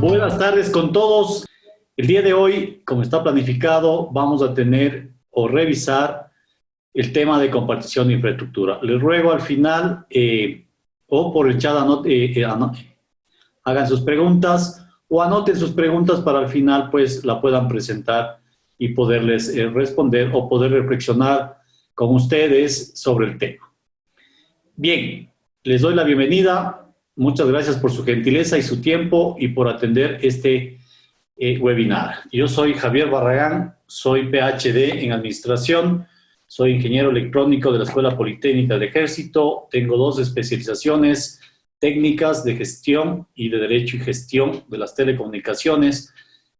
Buenas tardes con todos. El día de hoy, como está planificado, vamos a tener o revisar el tema de compartición de infraestructura. Les ruego al final o por el chat hagan sus preguntas o anoten sus preguntas para al final pues la puedan presentar y poderles responder o poder reflexionar con ustedes sobre el tema. Bien, les doy la bienvenida. Muchas gracias por su gentileza y su tiempo y por atender este webinar. Yo soy Javier Barragán, soy PhD en Administración, soy ingeniero electrónico de la Escuela Politécnica del Ejército, tengo 2 especializaciones técnicas de gestión y de Derecho y Gestión de las Telecomunicaciones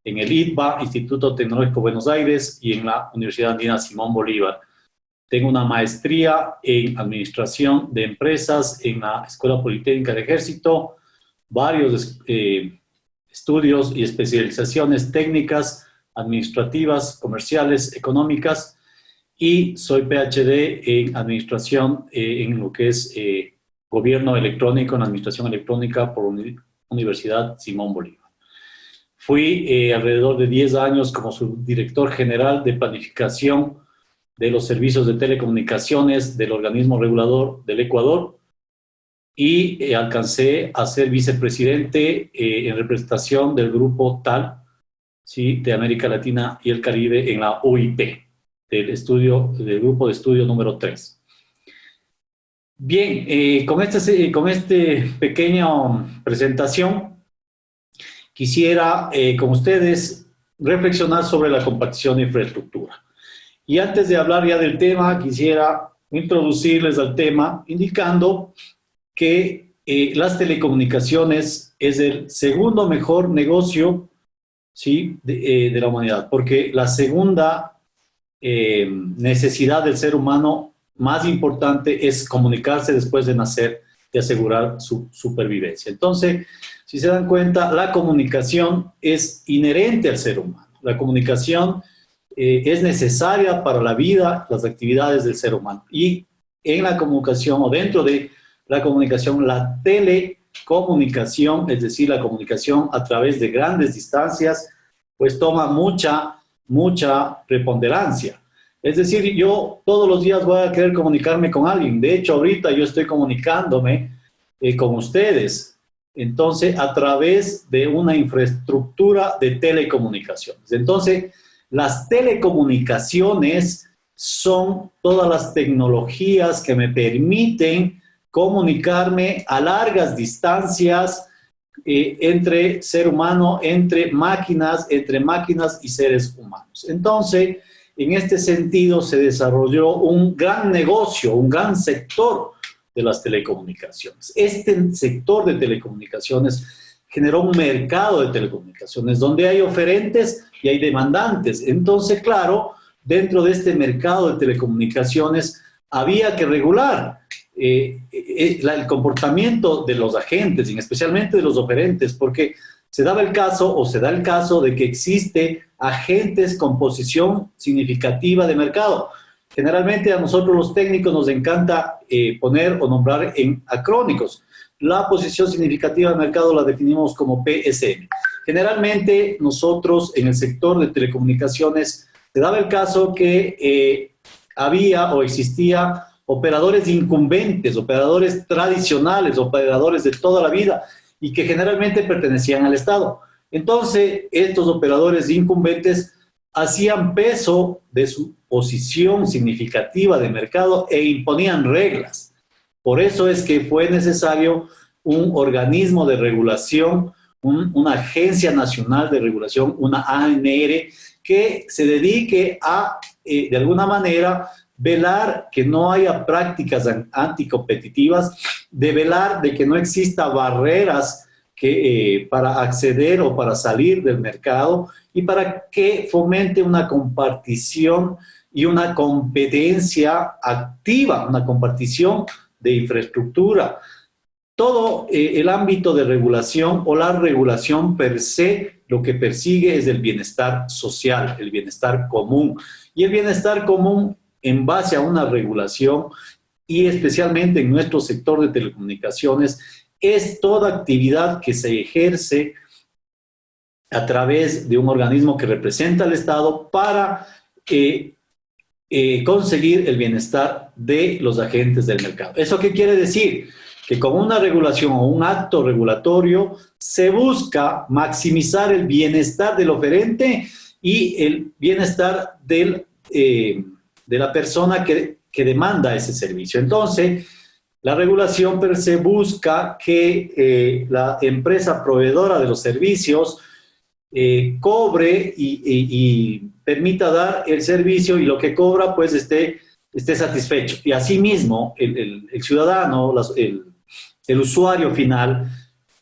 en el ITBA, Instituto Tecnológico Buenos Aires, y en la Universidad Andina Simón Bolívar. Tengo una maestría en Administración de Empresas en la Escuela Politécnica del Ejército, varios estudios y especializaciones técnicas, administrativas, comerciales, económicas, y soy PhD en Administración en lo que es Gobierno Electrónico, en Administración Electrónica por Universidad Simón Bolívar. Fui alrededor de 10 años como subdirector general de planificación de los servicios de telecomunicaciones del organismo regulador del Ecuador y alcancé a ser vicepresidente en representación del grupo TAL, ¿sí?, de América Latina y el Caribe en la UIP, del grupo de estudio número 3. Bien, con este pequeño presentación quisiera con ustedes reflexionar sobre la compartición de infraestructura. Y antes de hablar ya del tema, quisiera introducirles al tema indicando que las telecomunicaciones es el segundo mejor negocio, ¿sí?, de la humanidad, porque la segunda necesidad del ser humano más importante es comunicarse después de nacer, de asegurar su supervivencia. Entonces, si se dan cuenta, la comunicación es inherente al ser humano. La comunicación es necesaria para la vida, las actividades del ser humano. Y en la comunicación o dentro de la comunicación, la telecomunicación, es decir, la comunicación a través de grandes distancias, pues toma mucha preponderancia. Es decir, yo todos los días voy a querer comunicarme con alguien. De hecho, ahorita yo estoy comunicándome con ustedes. Entonces, a través de una infraestructura de telecomunicaciones. Entonces, las telecomunicaciones son todas las tecnologías que me permiten comunicarme a largas distancias entre ser humano, entre máquinas y seres humanos. Entonces, en este sentido se desarrolló un gran negocio, un gran sector de las telecomunicaciones. Este sector de telecomunicaciones generó un mercado de telecomunicaciones donde hay oferentes y hay demandantes. Entonces, claro, dentro de este mercado de telecomunicaciones había que regular el comportamiento de los agentes, y especialmente de los oferentes, porque se daba el caso o se da el caso de que existe agentes con posición significativa de mercado. Generalmente a nosotros los técnicos nos encanta poner o nombrar en acrónicos. La posición significativa de mercado la definimos como PSM. Generalmente nosotros en el sector de telecomunicaciones se daba el caso que había o existía operadores incumbentes, operadores tradicionales, operadores de toda la vida y que generalmente pertenecían al Estado. Entonces, estos operadores incumbentes hacían peso de su posición significativa de mercado e imponían reglas. Por eso es que fue necesario un organismo de regulación, una agencia nacional de regulación, una ANR, que se dedique a, de alguna manera, velar que no haya prácticas anticompetitivas, de velar de que no exista barreras para acceder o para salir del mercado y para que fomente una compartición y una competencia activa, una compartición de infraestructura. Todo el ámbito de regulación o la regulación per se lo que persigue es el bienestar social, el bienestar común. Y el bienestar común en base a una regulación y especialmente en nuestro sector de telecomunicaciones es toda actividad que se ejerce a través de un organismo que representa al Estado para conseguir el bienestar de los agentes del mercado. ¿Eso qué quiere decir? Que con una regulación o un acto regulatorio se busca maximizar el bienestar del oferente y el bienestar de la persona que demanda ese servicio. Entonces, la regulación per se busca que la empresa proveedora de los servicios cobre y permita dar el servicio, y lo que cobra pues esté satisfecho. Y asimismo el ciudadano, el usuario final,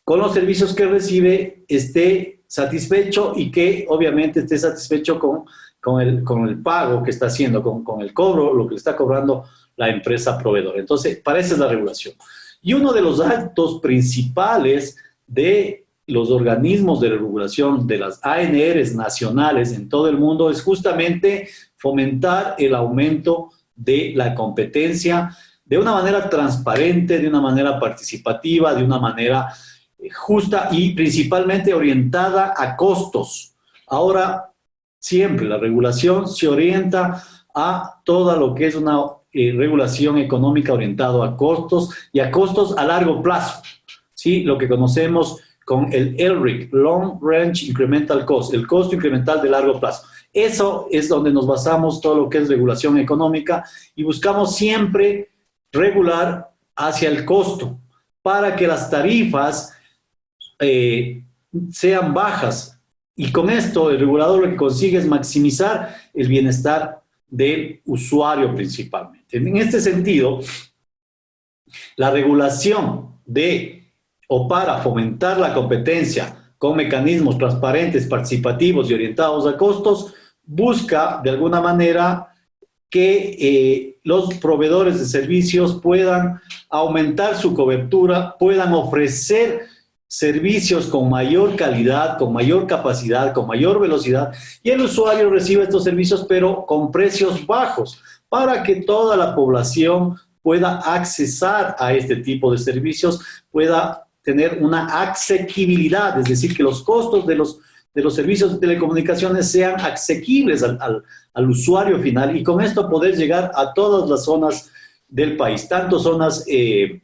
con los servicios que recibe, esté satisfecho, y que obviamente esté satisfecho con el pago que está haciendo, con el cobro, lo que le está cobrando la empresa proveedora. Entonces, para eso es la regulación. Y uno de los actos principales de los organismos de regulación, de las ANRs nacionales en todo el mundo, es justamente fomentar el aumento de la competencia de una manera transparente, de una manera participativa, de una manera justa y principalmente orientada a costos. Ahora, siempre la regulación se orienta a todo lo que es una regulación económica orientada a costos, y a costos a largo plazo, ¿sí? Lo que conocemos con el LRIC, Long Range Incremental Cost, el costo incremental de largo plazo. Eso es donde nos basamos todo lo que es regulación económica, y buscamos siempre regular hacia el costo para que las tarifas sean bajas, y con esto el regulador lo que consigue es maximizar el bienestar del usuario principalmente. En este sentido, la regulación para fomentar la competencia con mecanismos transparentes, participativos y orientados a costos, busca de alguna manera que los proveedores de servicios puedan aumentar su cobertura, puedan ofrecer servicios con mayor calidad, con mayor capacidad, con mayor velocidad, y el usuario recibe estos servicios pero con precios bajos, para que toda la población pueda accesar a este tipo de servicios, pueda tener una asequibilidad, es decir, que los costos de los servicios de telecomunicaciones sean asequibles al usuario final, y con esto poder llegar a todas las zonas del país, tanto zonas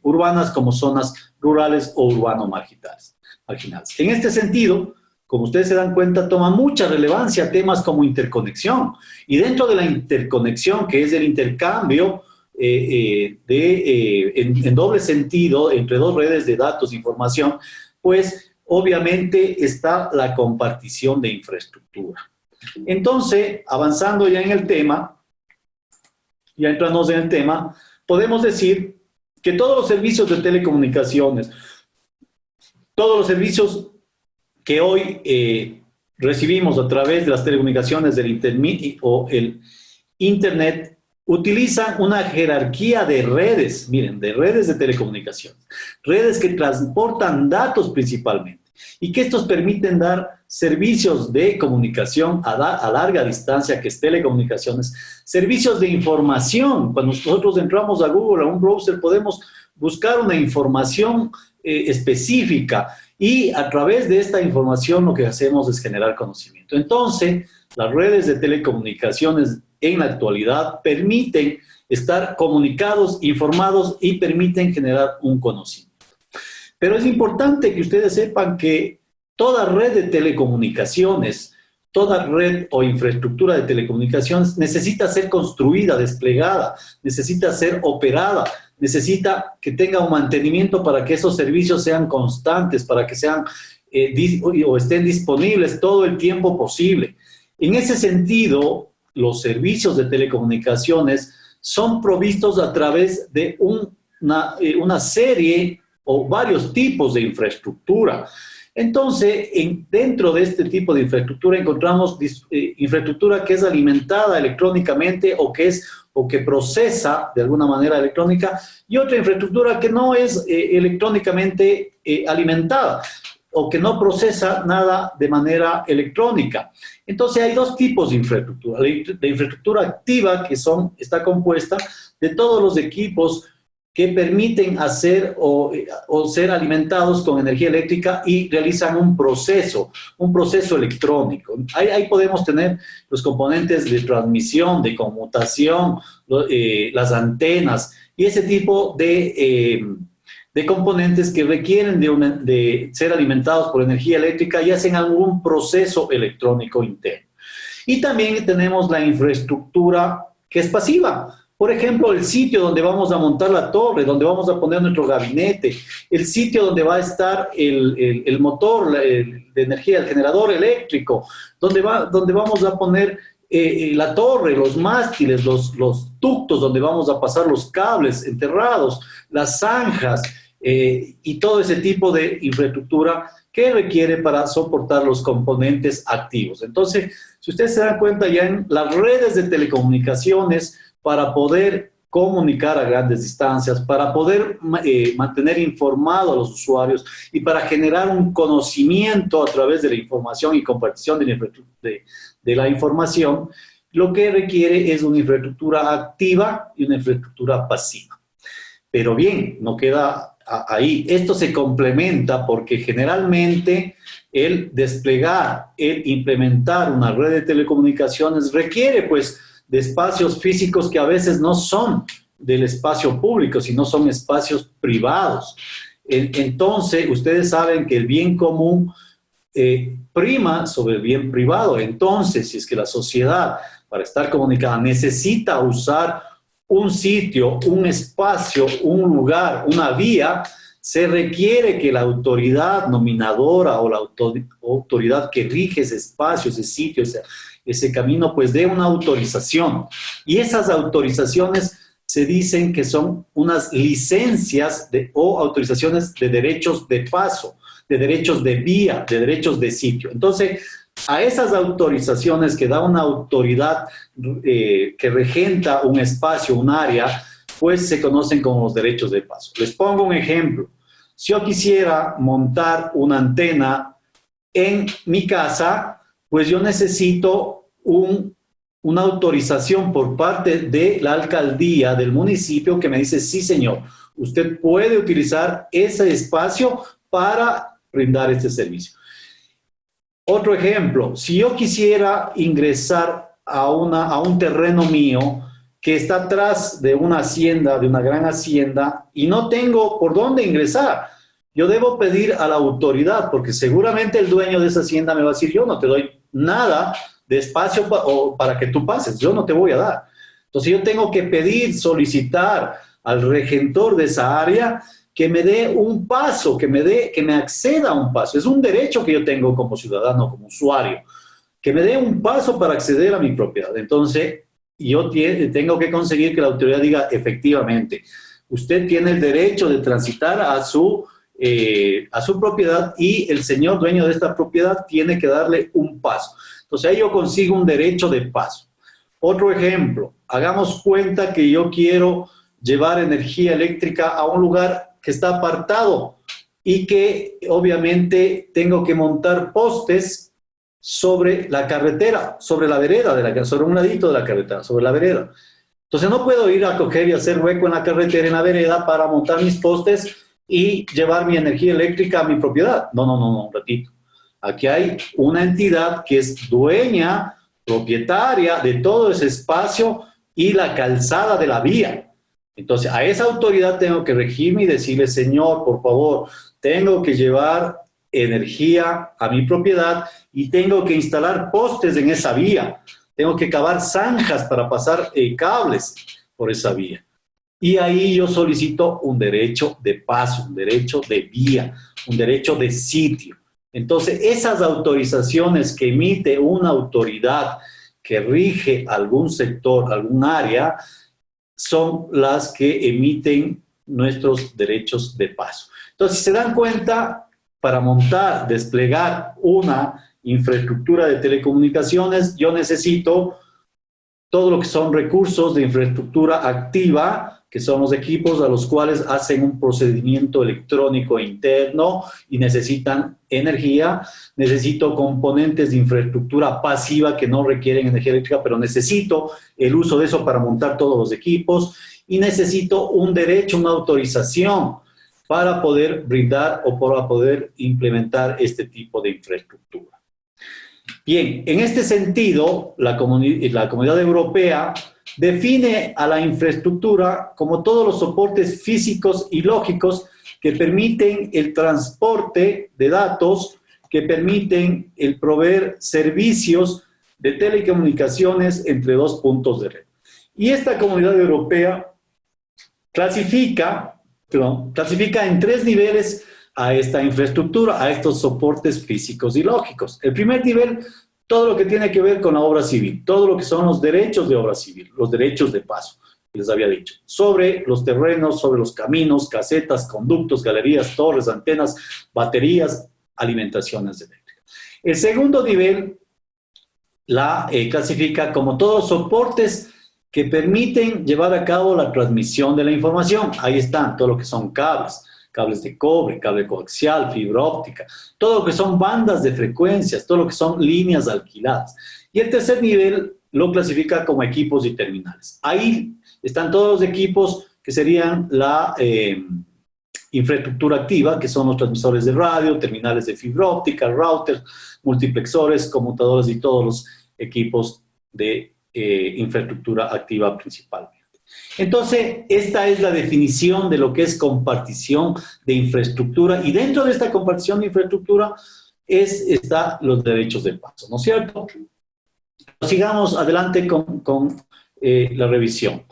urbanas como zonas rurales o urbano-marginales. En este sentido, como ustedes se dan cuenta, toma mucha relevancia temas como interconexión, y dentro de la interconexión, que es el intercambio en doble sentido entre dos redes de datos e información, pues obviamente está la compartición de infraestructura. Entonces, avanzando ya en el tema, ya entramos en el tema, podemos decir que todos los servicios de telecomunicaciones, todos los servicios que hoy recibimos a través de las telecomunicaciones del Internet o el Internet, utilizan una jerarquía de redes, miren, de redes de telecomunicaciones, redes que transportan datos principalmente, y que estos permiten dar servicios de comunicación a larga distancia, que es telecomunicaciones, servicios de información. Cuando nosotros entramos a Google, a un browser, podemos buscar una información específica, y a través de esta información lo que hacemos es generar conocimiento. Entonces, las redes de telecomunicaciones en la actualidad permiten estar comunicados, informados, y permiten generar un conocimiento. Pero es importante que ustedes sepan que toda red de telecomunicaciones, toda red o infraestructura de telecomunicaciones necesita ser construida, desplegada, necesita ser operada, necesita que tenga un mantenimiento para que esos servicios sean constantes, para que sean o estén disponibles todo el tiempo posible. En ese sentido, los servicios de telecomunicaciones son provistos a través de una serie o varios tipos de infraestructura. Entonces, dentro de este tipo de infraestructura encontramos infraestructura que es alimentada electrónicamente o que procesa de alguna manera electrónica, y otra infraestructura que no es electrónicamente alimentada o que no procesa nada de manera electrónica. Entonces hay dos tipos de infraestructura. La infraestructura activa, que está compuesta de todos los equipos que permiten hacer o ser alimentados con energía eléctrica y realizan un proceso electrónico. Ahí podemos tener los componentes de transmisión, de conmutación, las antenas y ese tipo de componentes que requieren de ser alimentados por energía eléctrica y hacen algún proceso electrónico interno. Y también tenemos la infraestructura que es pasiva. Por ejemplo, el sitio donde vamos a montar la torre, donde vamos a poner nuestro gabinete, el sitio donde va a estar el motor de energía, el generador eléctrico, donde vamos a poner la torre, los mástiles, los ductos donde vamos a pasar los cables enterrados, las zanjas y todo ese tipo de infraestructura que requiere para soportar los componentes activos. Entonces, si ustedes se dan cuenta, ya en las redes de telecomunicaciones, para poder comunicar a grandes distancias, para poder mantener informado a los usuarios y para generar un conocimiento a través de la información y compartición de la información, lo que requiere es una infraestructura activa y una infraestructura pasiva. Pero bien, no queda ahí. Esto se complementa porque generalmente el desplegar, el implementar una red de telecomunicaciones requiere pues de espacios físicos que a veces no son del espacio público, sino son espacios privados. Entonces, ustedes saben que el bien común prima sobre el bien privado. Entonces, si es que la sociedad, para estar comunicada, necesita usar un sitio, un espacio, un lugar, una vía, se requiere que la autoridad nominadora o la autoridad que rige ese espacio, ese sitio, ese camino, pues dé una autorización. Y esas autorizaciones se dicen que son unas licencias o autorizaciones de derechos de paso, de derechos de vía, de derechos de sitio. Entonces, a esas autorizaciones que da una autoridad que regenta un espacio, un área, pues se conocen como los derechos de paso. Les pongo un ejemplo. Si yo quisiera montar una antena en mi casa, pues yo necesito una autorización por parte de la alcaldía del municipio que me dice, sí señor, usted puede utilizar ese espacio para brindar este servicio. Otro ejemplo, si yo quisiera ingresar a un terreno mío que está atrás de una hacienda, de una gran hacienda, y no tengo por dónde ingresar, yo debo pedir a la autoridad, porque seguramente el dueño de esa hacienda me va a decir, yo no te doy nada de espacio para que tú pases, yo no te voy a dar. Entonces yo tengo que pedir, solicitar al regentor de esa área que me dé un paso, que me acceda a un paso. Es un derecho que yo tengo como ciudadano, como usuario, que me dé un paso para acceder a mi propiedad. Entonces, yo tengo que conseguir que la autoridad diga, efectivamente, usted tiene el derecho de transitar a su propiedad y el señor dueño de esta propiedad tiene que darle un paso. Entonces, ahí yo consigo un derecho de paso. Otro ejemplo, hagamos cuenta que yo quiero llevar energía eléctrica a un lugar que está apartado y que obviamente tengo que montar postes sobre la carretera, sobre la vereda, sobre un ladito de la carretera, sobre la vereda. Entonces no puedo ir a coger y hacer hueco en la carretera, en la vereda, para montar mis postes y llevar mi energía eléctrica a mi propiedad. No, un ratito. Aquí hay una entidad que es dueña, propietaria de todo ese espacio y la calzada de la vía. Entonces, a esa autoridad tengo que regirme y decirle, señor, por favor, tengo que llevar energía a mi propiedad y tengo que instalar postes en esa vía. Tengo que cavar zanjas para pasar cables por esa vía. Y ahí yo solicito un derecho de paso, un derecho de vía, un derecho de sitio. Entonces, esas autorizaciones que emite una autoridad que rige algún sector, algún área, son las que emiten nuestros derechos de paso. Entonces, si se dan cuenta, para montar, desplegar una infraestructura de telecomunicaciones, yo necesito todo lo que son recursos de infraestructura activa, que son los equipos a los cuales hacen un procedimiento electrónico interno y necesitan energía. Necesito componentes de infraestructura pasiva que no requieren energía eléctrica, pero necesito el uso de eso para montar todos los equipos. y necesito un derecho, una autorización para poder brindar o para poder implementar este tipo de infraestructura. Bien, en este sentido, la Comunidad Europea define a la infraestructura como todos los soportes físicos y lógicos que permiten el transporte de datos, que permiten el proveer servicios de telecomunicaciones entre dos puntos de red. Y esta Comunidad Europea clasifica en 3 niveles a esta infraestructura, a estos soportes físicos y lógicos. El primer nivel, todo lo que tiene que ver con la obra civil, todo lo que son los derechos de obra civil, los derechos de paso, que les había dicho, sobre los terrenos, sobre los caminos, casetas, conductos, galerías, torres, antenas, baterías, alimentaciones eléctricas. El segundo nivel la clasifica como todos soportes que permiten llevar a cabo la transmisión de la información. Ahí están todo lo que son cables de cobre, cable coaxial, fibra óptica, todo lo que son bandas de frecuencias, todo lo que son líneas alquiladas. Y el tercer nivel lo clasifica como equipos y terminales. Ahí están todos los equipos que serían la infraestructura activa, que son los transmisores de radio, terminales de fibra óptica, routers, multiplexores, conmutadores y todos los equipos de infraestructura activa principalmente. Entonces, esta es la definición de lo que es compartición de infraestructura, y dentro de esta compartición de infraestructura está los derechos de paso, ¿no es cierto? Sigamos adelante con la revisión.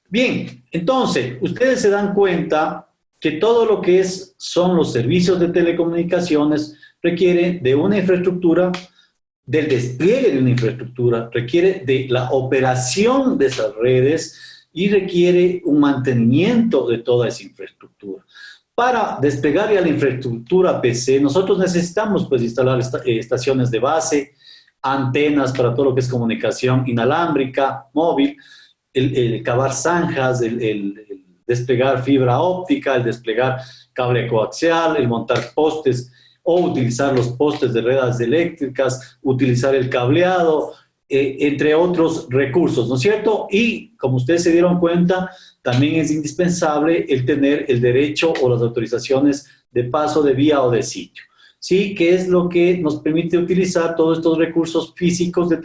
Bien, entonces, ustedes se dan cuenta que todo lo que son los servicios de telecomunicaciones requiere de una infraestructura, del despliegue de una infraestructura, requiere de la operación de esas redes y requiere un mantenimiento de toda esa infraestructura. Para desplegar ya la infraestructura PC, nosotros necesitamos pues instalar estaciones de base, antenas para todo lo que es comunicación inalámbrica, móvil, el cavar zanjas, el desplegar fibra óptica, el desplegar cable coaxial, el montar postes o utilizar los postes de redes eléctricas, utilizar el cableado, entre otros recursos, ¿no es cierto? Y como ustedes se dieron cuenta, también es indispensable el tener el derecho o las autorizaciones de paso de vía o de sitio, ¿sí? Que es lo que nos permite utilizar todos estos recursos físicos de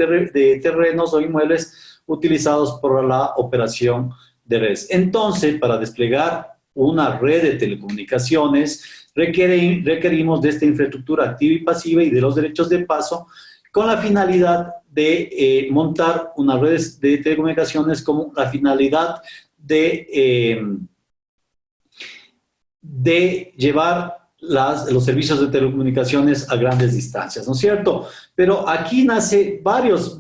terrenos o inmuebles utilizados por la operación de redes. Entonces, para desplegar una red de telecomunicaciones, requerimos de esta infraestructura activa y pasiva y de los derechos de paso, con la finalidad de montar unas redes de telecomunicaciones como la finalidad de llevar los servicios de telecomunicaciones a grandes distancias, ¿no es cierto? Pero aquí nace varias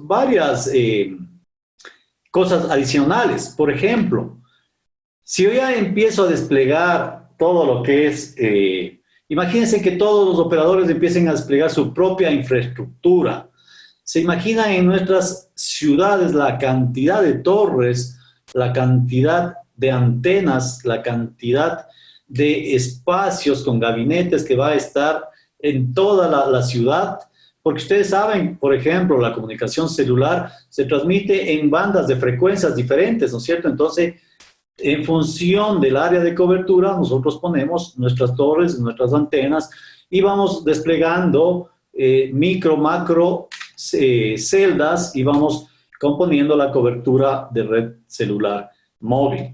cosas adicionales. Por ejemplo, si yo ya empiezo a desplegar todo lo que es, imagínense que todos los operadores empiecen a desplegar su propia infraestructura. ¿Se imaginan en nuestras ciudades la cantidad de torres, la cantidad de antenas, la cantidad de espacios con gabinetes que va a estar en toda la ciudad? Porque ustedes saben, por ejemplo, la comunicación celular se transmite en bandas de frecuencias diferentes, ¿no es cierto? Entonces, en función del área de cobertura, nosotros ponemos nuestras torres, nuestras antenas y vamos desplegando micro, macro celdas y vamos componiendo la cobertura de red celular móvil.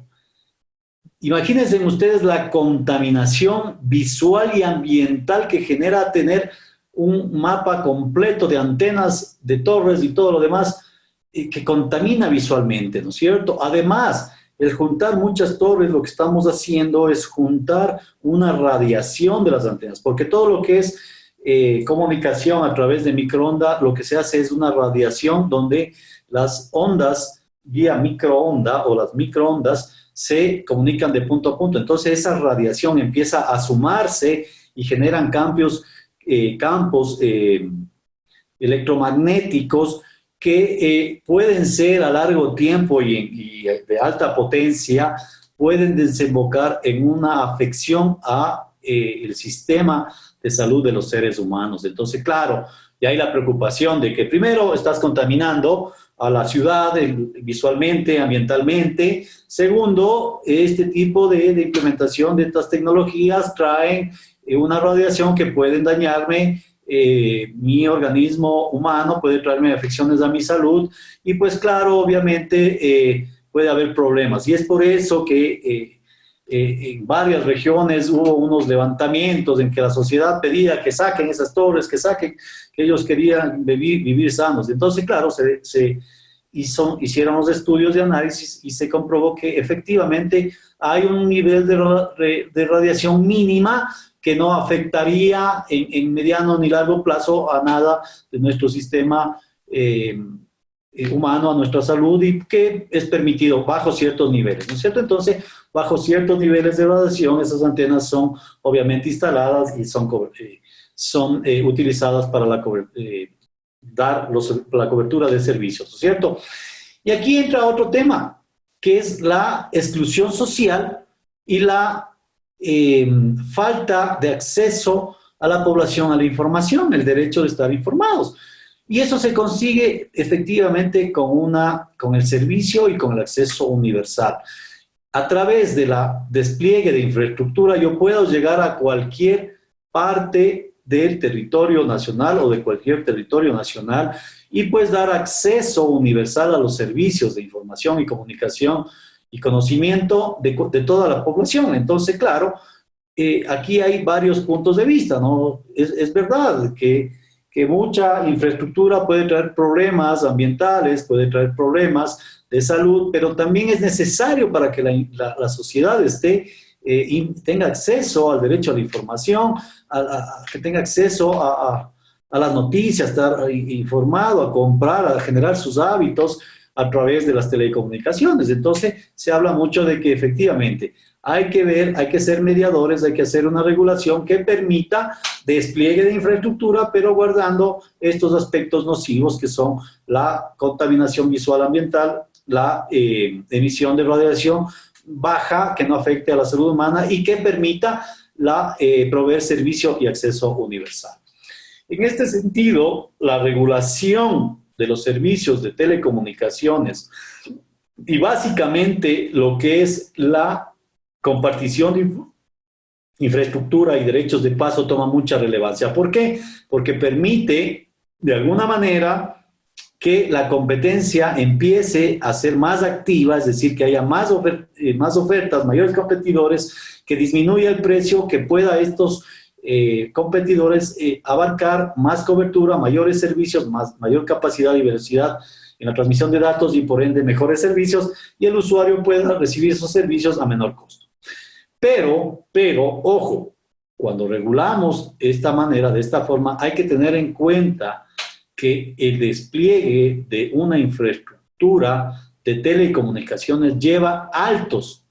Imagínense ustedes la contaminación visual y ambiental que genera tener un mapa completo de antenas, de torres y todo lo demás que contamina visualmente, ¿no es cierto? Además, el juntar muchas torres, lo que estamos haciendo es juntar una radiación de las antenas, porque todo lo que es comunicación a través de microondas, lo que se hace es una radiación donde las ondas vía microonda o las microondas se comunican de punto a punto. Entonces esa radiación empieza a sumarse y generan campos electromagnéticos que pueden ser a largo tiempo y de alta potencia, pueden desembocar en una afección a el sistema de salud de los seres humanos. Entonces, claro, y hay la preocupación de que primero estás contaminando a la ciudad visualmente, ambientalmente. Segundo, este tipo de implementación de estas tecnologías traen una radiación que pueden dañarme mi organismo humano, puede traerme afecciones a mi salud y pues claro, obviamente puede haber problemas. Y es por eso que en varias regiones hubo unos levantamientos en que la sociedad pedía que saquen esas torres, que saquen, que ellos querían vivir sanos. Entonces, claro, hicieron los estudios de análisis y se comprobó que efectivamente hay un nivel de radiación mínima que no afectaría en mediano ni largo plazo a nada de nuestro sistema humano, a nuestra salud, y que es permitido bajo ciertos niveles, ¿no es cierto? Entonces, bajo ciertos niveles de radiación, esas antenas son obviamente instaladas y son utilizadas para dar la cobertura de servicios, ¿no es cierto? Y aquí entra otro tema, que es la exclusión social y la falta de acceso a la población a la información, el derecho de estar informados. Y eso se consigue efectivamente con el servicio y con el acceso universal. A través del despliegue de infraestructura yo puedo llegar a cualquier parte del territorio nacional o de cualquier territorio nacional y pues dar acceso universal a los servicios de información y comunicación y conocimiento de toda la población. Entonces, claro, aquí hay varios puntos de vista, ¿no? Es verdad que mucha infraestructura puede traer problemas ambientales, puede traer problemas de salud, pero también es necesario para que la sociedad tenga acceso al derecho a la información, que tenga acceso a las noticias, a estar informado, a comprar, a generar sus hábitos a través de las telecomunicaciones. Entonces, se habla mucho de que efectivamente hay que ser mediadores, hay que hacer una regulación que permita despliegue de infraestructura, pero guardando estos aspectos nocivos que son la contaminación visual ambiental, la emisión de radiación baja que no afecte a la salud humana y que permita proveer servicio y acceso universal. En este sentido, la regulación de los servicios de telecomunicaciones y básicamente lo que es la compartición de infraestructura y derechos de paso toma mucha relevancia. ¿Por qué? Porque permite, de alguna manera, que la competencia empiece a ser más activa, es decir, que haya más ofertas, mayores competidores, que disminuya el precio, que pueda estos competidores abarcar más cobertura, mayores servicios, mayor capacidad y velocidad en la transmisión de datos y por ende mejores servicios, y el usuario pueda recibir esos servicios a menor costo. Pero, ojo, cuando regulamos de esta forma, hay que tener en cuenta que el despliegue de una infraestructura de telecomunicaciones lleva altos,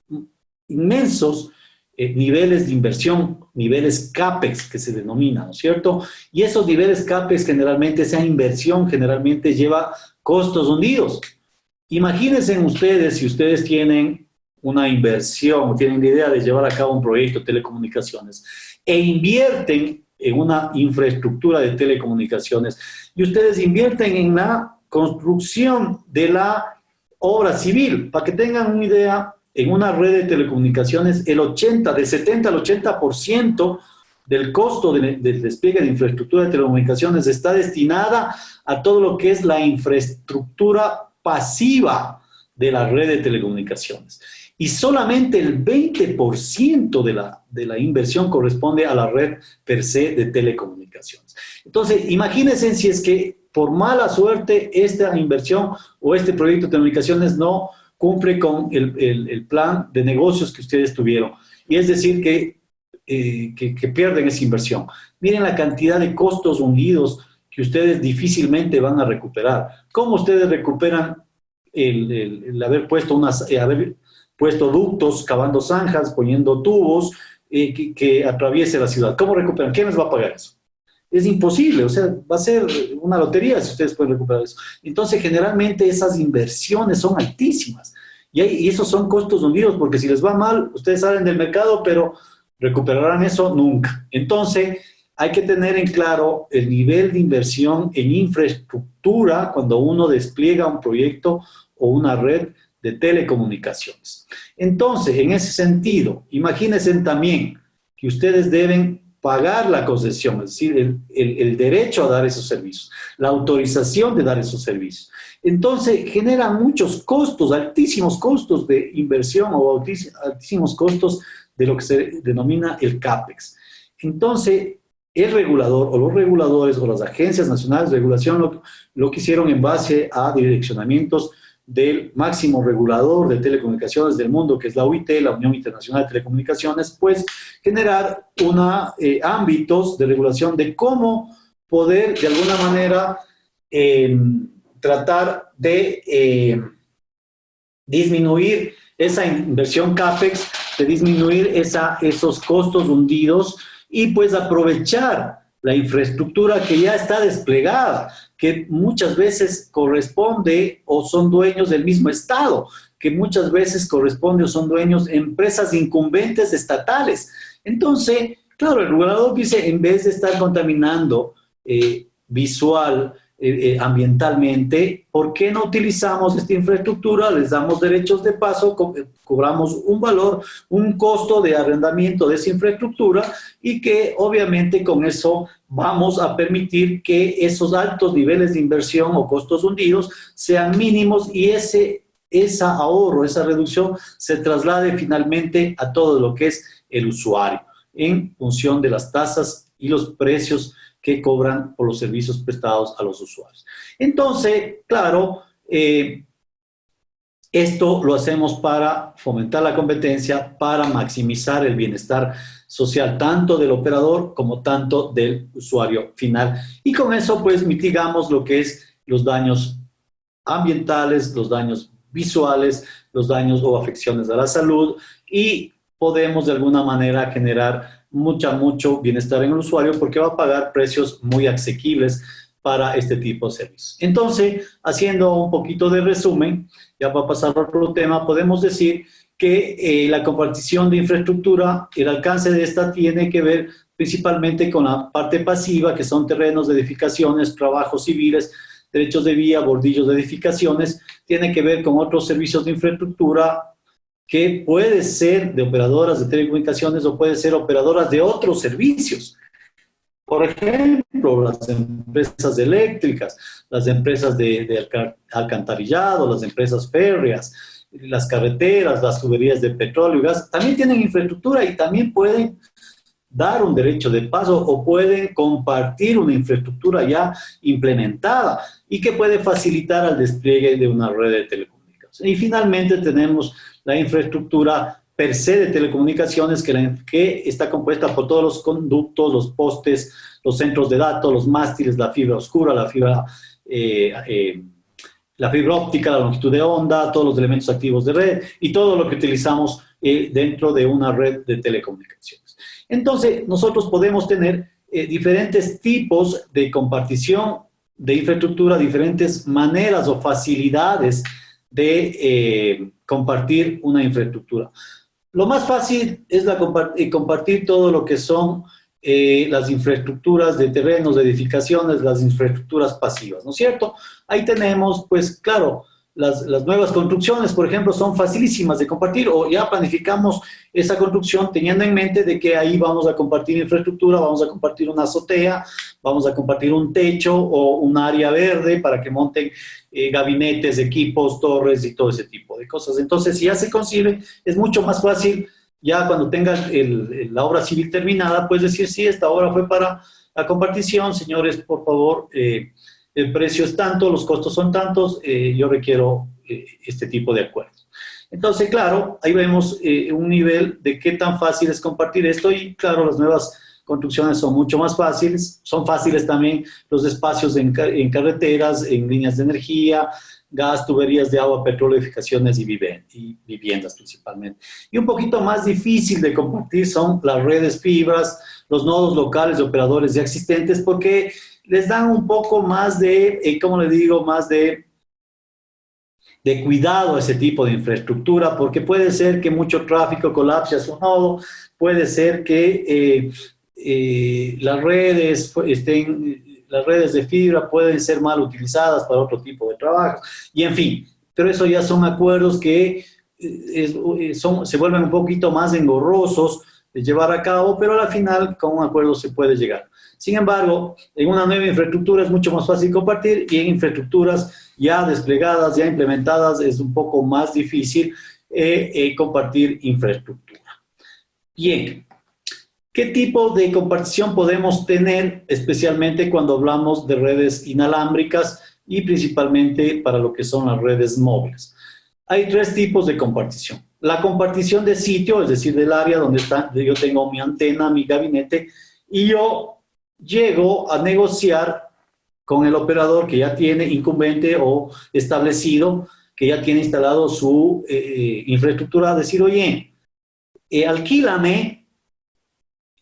inmensos niveles de inversión, niveles CAPEX que se denominan, ¿no es cierto? Y esos niveles CAPEX generalmente, esa inversión generalmente lleva costos hundidos. Imagínense ustedes, si ustedes tienen una inversión, tienen la idea de llevar a cabo un proyecto de telecomunicaciones e invierten en una infraestructura de telecomunicaciones y ustedes invierten en la construcción de la obra civil. Para que tengan una idea, en una red de telecomunicaciones, del 70 al 80% del costo del despliegue de infraestructura de telecomunicaciones está destinada a todo lo que es la infraestructura pasiva de la red de telecomunicaciones. Y solamente el 20% de la inversión corresponde a la red per se de telecomunicaciones. Entonces, imagínense si es que por mala suerte esta inversión o este proyecto de telecomunicaciones no cumple con el plan de negocios que ustedes tuvieron. Y es decir, que pierden esa inversión. Miren la cantidad de costos hundidos que ustedes difícilmente van a recuperar. ¿Cómo ustedes recuperan el haber puesto ductos, cavando zanjas, poniendo tubos que atraviese la ciudad? ¿Cómo recuperan? ¿Quién les va a pagar eso? Es imposible, o sea, va a ser una lotería si ustedes pueden recuperar eso. Entonces, generalmente esas inversiones son altísimas y esos son costos hundidos, porque si les va mal, ustedes salen del mercado, pero recuperarán eso nunca. Entonces, hay que tener en claro el nivel de inversión en infraestructura cuando uno despliega un proyecto o una red de telecomunicaciones. Entonces, en ese sentido, imagínense también que ustedes deben pagar la concesión, es decir, el derecho a dar esos servicios, la autorización de dar esos servicios. Entonces, genera muchos costos, altísimos costos de inversión o altísimos costos de lo que se denomina el CAPEX. Entonces, el regulador o los reguladores o las agencias nacionales de regulación lo que hicieron en base a direccionamientos del máximo regulador de telecomunicaciones del mundo, que es la UIT, la Unión Internacional de Telecomunicaciones, pues generar ámbitos de regulación de cómo poder de alguna manera tratar de disminuir esa inversión CAPEX, de disminuir esos costos hundidos y pues aprovechar la infraestructura que ya está desplegada, que muchas veces corresponde o son dueños del mismo Estado, que muchas veces corresponde o son dueños empresas incumbentes estatales. Entonces, claro, el regulador dice, en vez de estar contaminando ambientalmente, ¿por qué no utilizamos esta infraestructura? Les damos derechos de paso, cobramos un valor, un costo de arrendamiento de esa infraestructura y que obviamente con eso vamos a permitir que esos altos niveles de inversión o costos hundidos sean mínimos y ese ahorro, esa reducción se traslade finalmente a todo lo que es el usuario en función de las tasas y los precios que cobran por los servicios prestados a los usuarios. Entonces, claro, esto lo hacemos para fomentar la competencia, para maximizar el bienestar social, tanto del operador como tanto del usuario final. Y con eso, pues, mitigamos lo que es los daños ambientales, los daños visuales, los daños o afecciones a la salud y podemos de alguna manera generar mucho bienestar en el usuario porque va a pagar precios muy asequibles para este tipo de servicios. Entonces, haciendo un poquito de resumen, ya para pasar a otro tema, podemos decir que la compartición de infraestructura, el alcance de esta tiene que ver principalmente con la parte pasiva, que son terrenos de edificaciones, trabajos civiles, derechos de vía, bordillos de edificaciones, tiene que ver con otros servicios de infraestructura que puede ser de operadoras de telecomunicaciones o puede ser operadoras de otros servicios. Por ejemplo, las empresas eléctricas, las empresas de alcantarillado, las empresas férreas, las carreteras, las tuberías de petróleo y gas, también tienen infraestructura y también pueden dar un derecho de paso o pueden compartir una infraestructura ya implementada y que puede facilitar el despliegue de una red de telecomunicaciones. Y finalmente tenemos la infraestructura per se de telecomunicaciones que está compuesta por todos los conductos, los postes, los centros de datos, los mástiles, la fibra oscura, la fibra óptica, la longitud de onda, todos los elementos activos de red y todo lo que utilizamos dentro de una red de telecomunicaciones. Entonces, nosotros podemos tener diferentes tipos de compartición de infraestructura, diferentes maneras o facilidades de compartir una infraestructura. Lo más fácil es compartir todo lo que son las infraestructuras de terrenos, de edificaciones, las infraestructuras pasivas, ¿no es cierto? Ahí tenemos, pues claro, las nuevas construcciones, por ejemplo, son facilísimas de compartir o ya planificamos esa construcción teniendo en mente de que ahí vamos a compartir infraestructura, vamos a compartir una azotea, vamos a compartir un techo o un área verde para que monten gabinetes, equipos, torres y todo ese tipo de cosas. Entonces, si ya se concibe, es mucho más fácil ya cuando tengas la obra civil terminada, puedes decir, sí, esta obra fue para la compartición, señores, por favor, el precio es tanto, los costos son tantos, yo requiero este tipo de acuerdos. Entonces, claro, ahí vemos un nivel de qué tan fácil es compartir esto y, claro, las nuevas construcciones son mucho más fáciles, son fáciles también los espacios en carreteras, en líneas de energía, gas, tuberías de agua, petróleo, edificaciones y viviendas principalmente. Y un poquito más difícil de compartir son las redes fibras, los nodos locales de operadores ya existentes, porque les dan un poco más de, ¿cómo le digo?, más de cuidado a ese tipo de infraestructura, porque puede ser que mucho tráfico colapse a su nodo, puede ser que las redes de fibra pueden ser mal utilizadas para otro tipo de trabajo, y en fin, pero eso ya son acuerdos que se vuelven un poquito más engorrosos de llevar a cabo, pero al final con un acuerdo se puede llegar. Sin embargo, en una nueva infraestructura es mucho más fácil compartir, y en infraestructuras ya desplegadas, ya implementadas, es un poco más difícil compartir infraestructura. Bien, ¿qué tipo de compartición podemos tener, especialmente cuando hablamos de redes inalámbricas y principalmente para lo que son las redes móviles? Hay tres tipos de compartición. La compartición de sitio, es decir, del área donde yo tengo mi antena, mi gabinete, y yo llego a negociar con el operador que ya tiene incumbente o establecido, que ya tiene instalado su infraestructura, decir, oye, alquílame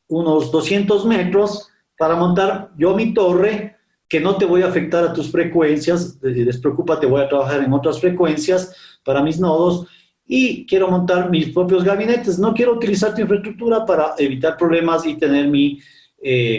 unos 200 metros para montar yo mi torre, que no te voy a afectar a tus frecuencias, despreocúpate, voy a trabajar en otras frecuencias para mis nodos, y quiero montar mis propios gabinetes. No quiero utilizar tu infraestructura para evitar problemas y tener mi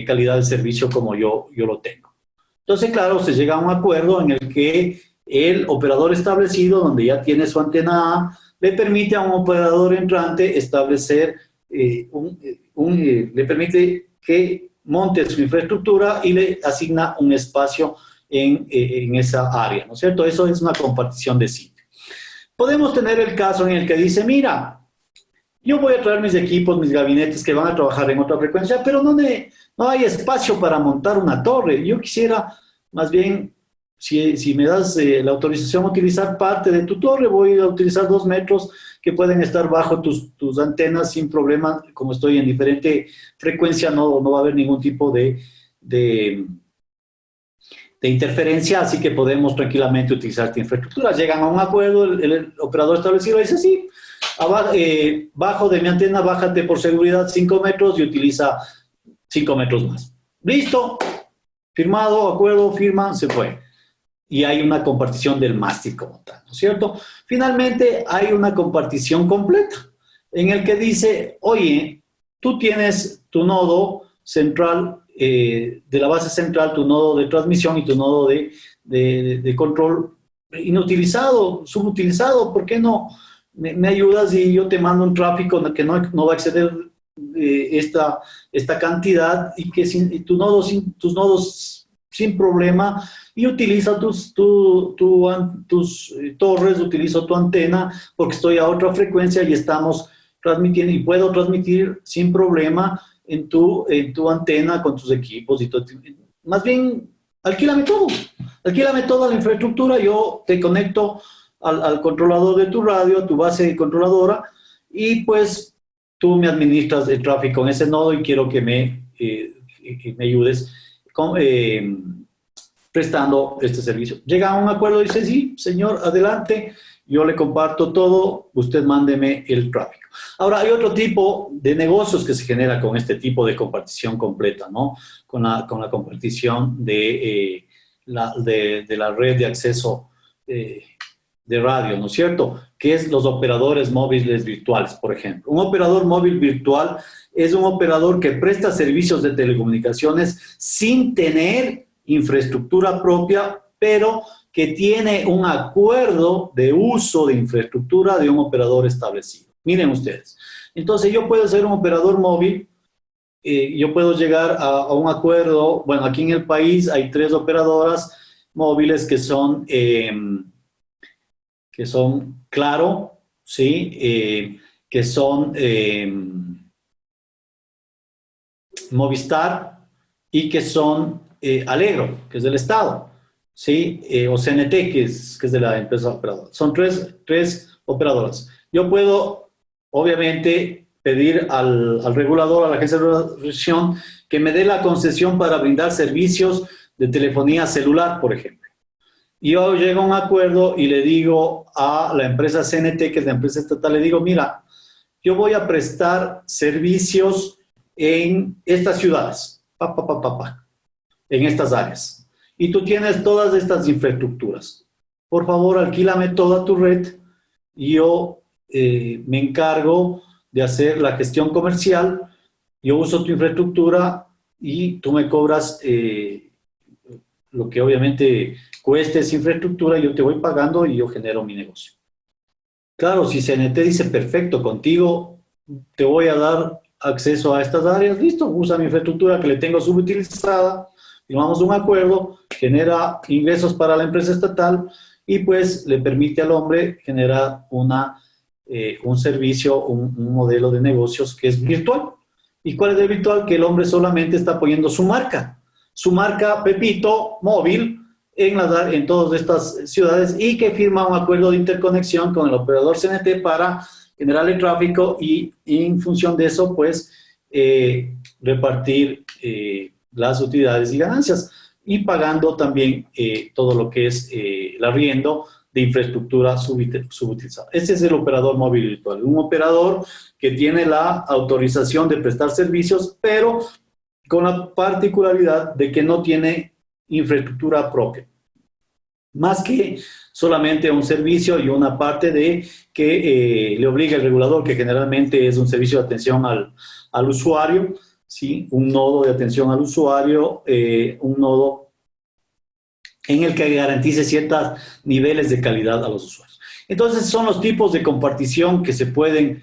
calidad de servicio como yo lo tengo. Entonces, claro, se llega a un acuerdo en el que el operador establecido, donde ya tiene su antena A, le permite a un operador entrante establecer, le permite que monte su infraestructura y le asigna un espacio en esa área, ¿no es cierto? Eso es una compartición de sitio. Podemos tener el caso en el que dice, mira, yo voy a traer mis equipos, mis gabinetes que van a trabajar en otra frecuencia, pero no hay espacio para montar una torre. Yo quisiera, más bien, si me das la autorización a utilizar parte de tu torre, voy a utilizar 2 metros que pueden estar bajo tus antenas sin problema. Como estoy en diferente frecuencia, no va a haber ningún tipo de interferencia, así que podemos tranquilamente utilizar esta infraestructura. Llegan a un acuerdo, el operador establecido dice, sí, bajo de mi antena, bájate por seguridad 5 metros y utiliza 5 metros más. Listo, firmado, acuerdo, firma, se fue. Y hay una compartición del mástil como tal, ¿no es cierto? Finalmente, hay una compartición completa, en el que dice, oye, tú tienes tu nodo central, de la base central, tu nodo de transmisión y tu nodo de control inutilizado, subutilizado, ¿por qué no me ayudas y yo te mando un tráfico que no va a exceder esta cantidad, y que tus nodos sin problema, y utiliza tus torres, utilizo tu antena porque estoy a otra frecuencia y estamos transmitiendo, y puedo transmitir sin problema en tu antena con tus equipos y todo. Más bien, alquílame toda la infraestructura, yo te conecto al controlador de tu radio, a tu base controladora, y pues tú me administras el tráfico en ese nodo, y quiero que me ayudes prestando este servicio. Llega a un acuerdo y dice, sí, señor, adelante, yo le comparto todo, usted mándeme el tráfico. Ahora, hay otro tipo de negocios que se genera con este tipo de compartición completa, ¿no? Con la compartición de la red de acceso de radio, ¿no es cierto? Que es los operadores móviles virtuales, por ejemplo. Un operador móvil virtual es un operador que presta servicios de telecomunicaciones sin tener infraestructura propia, pero que tiene un acuerdo de uso de infraestructura de un operador establecido. Miren ustedes. Entonces, yo puedo ser un operador móvil, yo puedo llegar a un acuerdo. Bueno, aquí en el país hay 3 operadoras móviles que son Claro, ¿sí? Que son Movistar, y que son Alegro, que es del Estado, ¿sí? O CNT, que es de la empresa operadora. Son tres operadoras. Yo puedo, obviamente, pedir al regulador, a la agencia de regulación, que me dé la concesión para brindar servicios de telefonía celular, por ejemplo. Y yo llego a un acuerdo y le digo a la empresa CNT, que es la empresa estatal, le digo, mira, yo voy a prestar servicios en estas ciudades, en estas áreas. Y tú tienes todas estas infraestructuras. Por favor, alquílame toda tu red, y yo me encargo de hacer la gestión comercial yo uso tu infraestructura y tú me cobras lo que obviamente cueste esa infraestructura, yo te voy pagando y yo genero mi negocio. Claro, si CNT dice, perfecto, contigo te voy a dar acceso a estas áreas, listo, usa mi infraestructura que le tengo subutilizada, firmamos un acuerdo, genera ingresos para la empresa estatal y pues le permite al hombre generar un servicio, un modelo de negocios que es virtual. ¿Y cuál es el virtual? Que el hombre solamente está poniendo su marca Pepito móvil en todas estas ciudades y que firma un acuerdo de interconexión con el operador CNT para generarle tráfico y en función de eso, pues, repartir las utilidades y ganancias y pagando también todo lo que es el arriendo de infraestructura subutilizada. Ese es el operador móvil virtual, un operador que tiene la autorización de prestar servicios, pero con la particularidad de que no tiene infraestructura propia, más que solamente un servicio y una parte de que le obliga el regulador, que generalmente es un servicio de atención al usuario, ¿sí? Un nodo de atención al usuario, un nodo en el que garantice ciertos niveles de calidad a los usuarios. Entonces, son los tipos de compartición que se pueden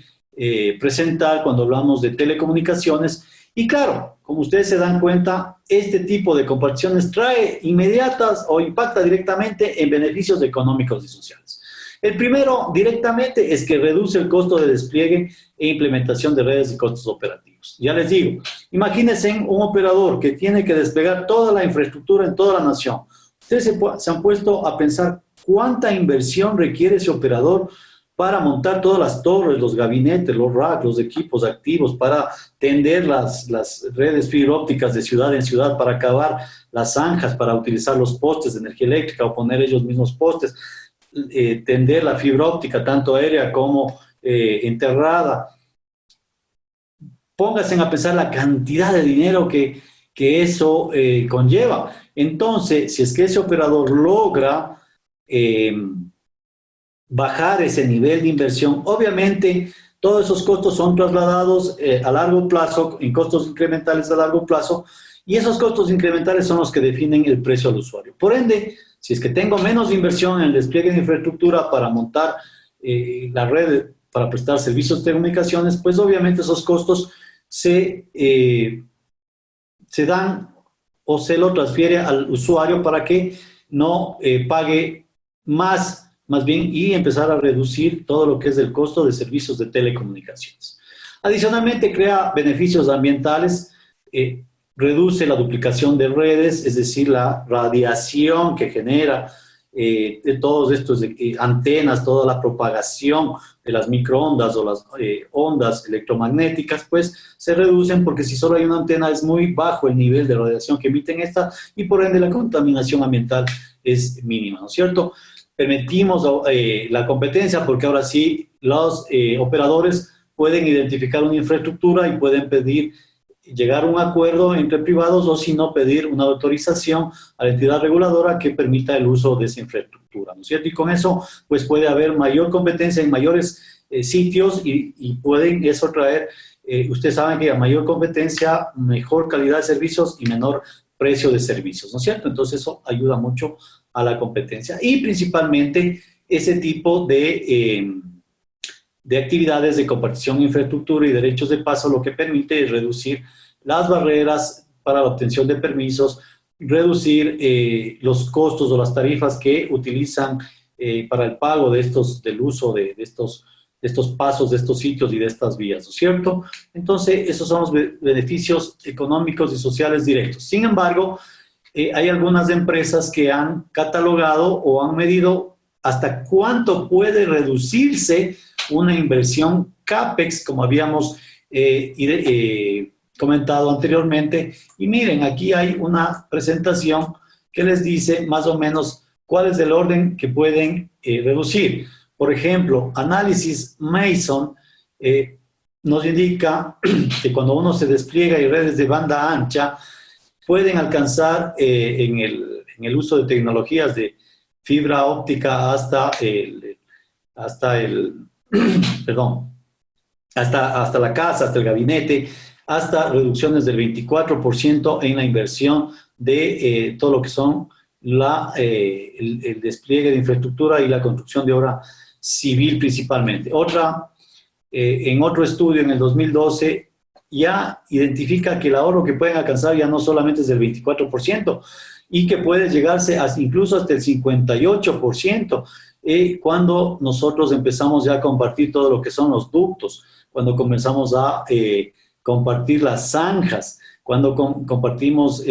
presentar cuando hablamos de telecomunicaciones. Y claro, como ustedes se dan cuenta, este tipo de comparticiones trae inmediatas o impacta directamente en beneficios económicos y sociales. El primero, directamente, es que reduce el costo de despliegue e implementación de redes y costos operativos. Ya les digo, imagínense un operador que tiene que desplegar toda la infraestructura en toda la nación. Ustedes se han puesto a pensar cuánta inversión requiere ese operador para montar todas las torres, los gabinetes, los racks, los equipos activos, para tender las redes fibra ópticas de ciudad en ciudad, para acabar las zanjas, para utilizar los postes de energía eléctrica o poner ellos mismos postes, tender la fibra óptica, tanto aérea como enterrada. Pónganse a pensar la cantidad de dinero que eso conlleva. Entonces, si es que ese operador logra bajar ese nivel de inversión, obviamente todos esos costos son trasladados a largo plazo, en costos incrementales a largo plazo, y esos costos incrementales son los que definen el precio al usuario. Por ende, si es que tengo menos inversión en el despliegue de infraestructura para montar la red, para prestar servicios de comunicaciones, pues obviamente esos costos se dan o se lo transfiere al usuario para que no pague más bien, y empezar a reducir todo lo que es el costo de servicios de telecomunicaciones. Adicionalmente, crea beneficios ambientales, reduce la duplicación de redes, es decir, la radiación que genera de todos estos antenas, toda la propagación de las microondas o las ondas electromagnéticas, pues se reducen porque si solo hay una antena es muy bajo el nivel de radiación que emiten esta y por ende la contaminación ambiental es mínima, ¿no es cierto? Permitimos la competencia porque ahora sí los operadores pueden identificar una infraestructura y pueden pedir llegar a un acuerdo entre privados o si no pedir una autorización a la entidad reguladora que permita el uso de esa infraestructura, ¿no es cierto? Y con eso pues puede haber mayor competencia en mayores sitios y pueden eso traer, ustedes saben que a mayor competencia, mejor calidad de servicios y menor precio de servicios, ¿no es cierto? Entonces eso ayuda mucho a la competencia y principalmente ese tipo de actividades de compartición de infraestructura y derechos de paso lo que permite es reducir las barreras para la obtención de permisos, reducir los costos o las tarifas que utilizan para el pago de del uso de estos pasos, de estos sitios y de estas vías, ¿no es cierto? Entonces, esos son los beneficios económicos y sociales directos. Sin embargo, hay algunas empresas que han catalogado o han medido hasta cuánto puede reducirse una inversión CAPEX, como habíamos comentado anteriormente. Y miren, aquí hay una presentación que les dice más o menos cuál es el orden que pueden reducir. Por ejemplo, Análisis Mason nos indica que cuando uno se despliega en redes de banda ancha, pueden alcanzar en el uso de tecnologías de fibra óptica hasta hasta la casa, hasta el gabinete, hasta reducciones del 24% en la inversión de todo lo que son el despliegue de infraestructura y la construcción de obra civil principalmente. En otro estudio en el 2012 ya identifica que el ahorro que pueden alcanzar ya no solamente es del 24% y que puede llegarse incluso hasta el 58%, cuando nosotros empezamos ya a compartir todo lo que son los ductos, cuando comenzamos a compartir las zanjas, cuando compartimos,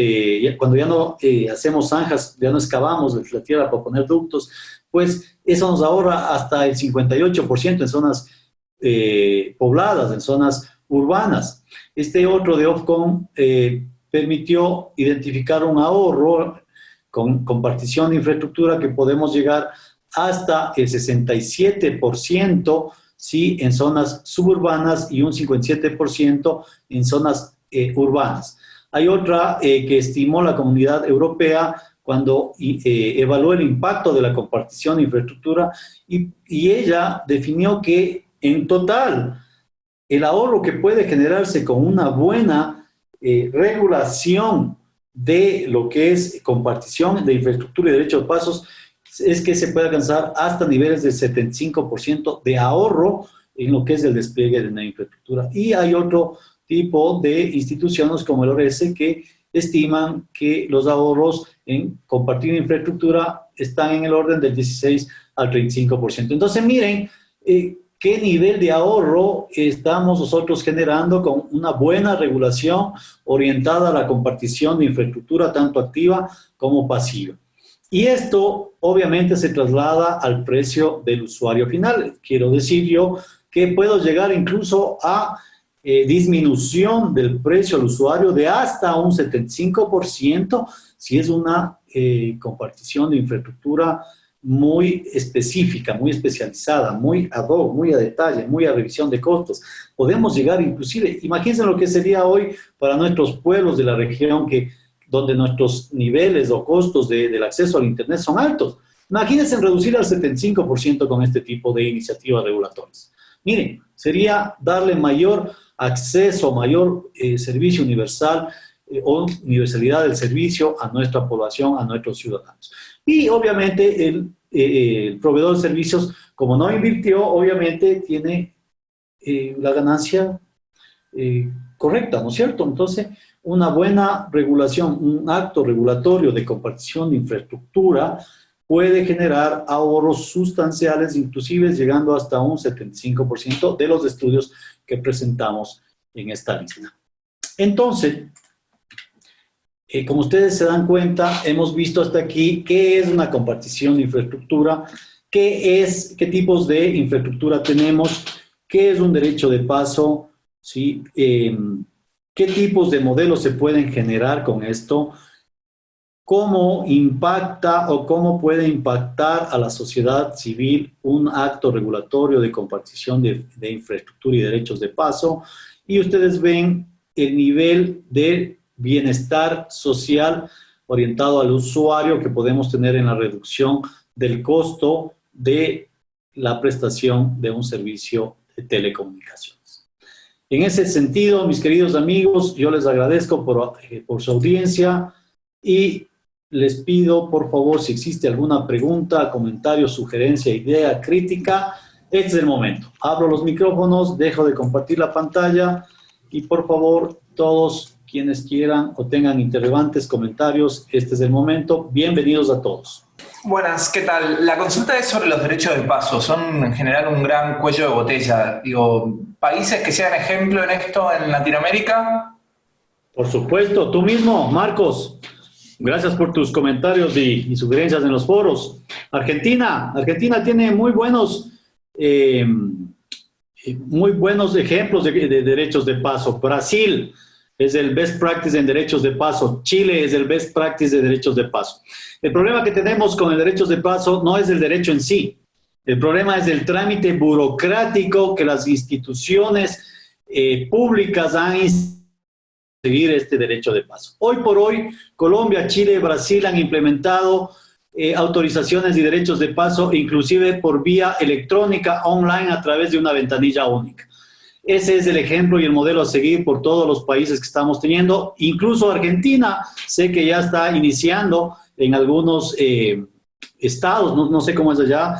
cuando ya no hacemos zanjas, ya no excavamos la tierra para poner ductos, pues eso nos ahorra hasta el 58% en zonas pobladas, en zonas urbanas. Este otro de Ofcom permitió identificar un ahorro con compartición de infraestructura que podemos llegar hasta el 67%, ¿sí?, en zonas suburbanas y un 57% en zonas urbanas. Hay otra que estimó la Comunidad Europea cuando evaluó el impacto de la compartición de infraestructura y ella definió que en total el ahorro que puede generarse con una buena regulación de lo que es compartición de infraestructura y derechos de pasos es que se puede alcanzar hasta niveles del 75% de ahorro en lo que es el despliegue de la infraestructura. Y hay otro tipo de instituciones como el ORS que estiman que los ahorros en compartir infraestructura están en el orden del 16 al 35%. Entonces, miren qué nivel de ahorro estamos nosotros generando con una buena regulación orientada a la compartición de infraestructura, tanto activa como pasiva. Y esto obviamente se traslada al precio del usuario final. Quiero decir yo que puedo llegar incluso a disminución del precio al usuario de hasta un 75% si es una compartición de infraestructura muy específica, muy especializada, muy ad hoc, muy a detalle, muy a revisión de costos. Podemos llegar inclusive, imagínense lo que sería hoy para nuestros pueblos de la región donde nuestros niveles o costos del acceso al Internet son altos. Imagínense reducir al 75% con este tipo de iniciativas regulatorias. Miren, sería darle mayor acceso, mayor servicio universal o universalidad del servicio a nuestra población, a nuestros ciudadanos. Y obviamente el proveedor de servicios, como no invirtió, obviamente tiene la ganancia correcta, ¿no es cierto? Entonces, una buena regulación, un acto regulatorio de compartición de infraestructura puede generar ahorros sustanciales, inclusive llegando hasta un 75% de los estudios que presentamos en esta lista. Entonces, como ustedes se dan cuenta, hemos visto hasta aquí qué es una compartición de infraestructura, qué tipos de infraestructura tenemos, qué es un derecho de paso, ¿sí? Qué tipos de modelos se pueden generar con esto, cómo impacta o cómo puede impactar a la sociedad civil un acto regulatorio de compartición de infraestructura y derechos de paso, y ustedes ven el nivel de bienestar social orientado al usuario que podemos tener en la reducción del costo de la prestación de un servicio de telecomunicaciones. En ese sentido, mis queridos amigos, yo les agradezco por su audiencia y les pido, por favor, si existe alguna pregunta, comentario, sugerencia, idea, crítica, este es el momento. Abro los micrófonos, dejo de compartir la pantalla y, por favor, todos quienes quieran o tengan interrogantes, comentarios, este es el momento. Bienvenidos a todos. Buenas, ¿qué tal? La consulta es sobre los derechos de paso. Son en general un gran cuello de botella. Digo, ¿países que sean ejemplo en esto en Latinoamérica? Por supuesto, tú mismo, Marcos. Gracias por tus comentarios y sugerencias en los foros. Argentina tiene muy buenos ejemplos de derechos de paso. Brasil es el best practice en derechos de paso. Chile es el best practice de derechos de paso. El problema que tenemos con el derechos de paso no es el derecho en sí. El problema es el trámite burocrático que las instituciones públicas han seguir este derecho de paso. Hoy por hoy, Colombia, Chile, Brasil han implementado autorizaciones y derechos de paso, inclusive por vía electrónica, online, a través de una ventanilla única. Ese es el ejemplo y el modelo a seguir por todos los países que estamos teniendo. Incluso Argentina, sé que ya está iniciando en algunos estados, no sé cómo es allá,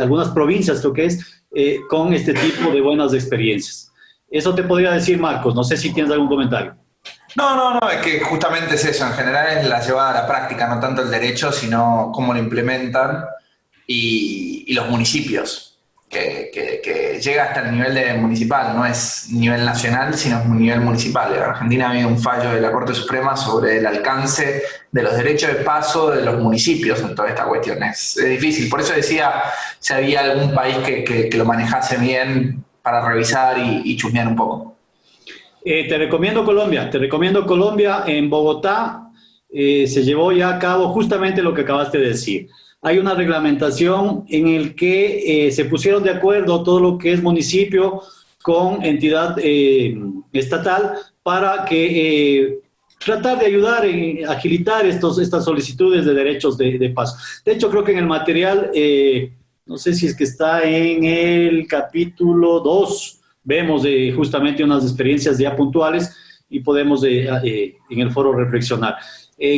algunas provincias, creo que es, con este tipo de buenas experiencias. Eso te podría decir, Marcos. No sé si tienes algún comentario. No, es que justamente es eso, en general es la llevada a la práctica, no tanto el derecho, sino cómo lo implementan y los municipios, que llega hasta el nivel de municipal, no es nivel nacional, sino es un nivel municipal. En Argentina ha habido un fallo de la Corte Suprema sobre el alcance de los derechos de paso de los municipios en toda esta cuestión. Es difícil, por eso decía si había algún país que lo manejase bien para revisar y chusmear un poco. Te recomiendo Colombia. En Bogotá se llevó ya a cabo justamente lo que acabaste de decir. Hay una reglamentación en el que se pusieron de acuerdo todo lo que es municipio con entidad estatal para que tratar de ayudar en agilitar estas solicitudes de derechos de paso. De hecho, creo que en el material, no sé si es que está en el capítulo 2, vemos justamente unas experiencias ya puntuales y podemos en el foro reflexionar.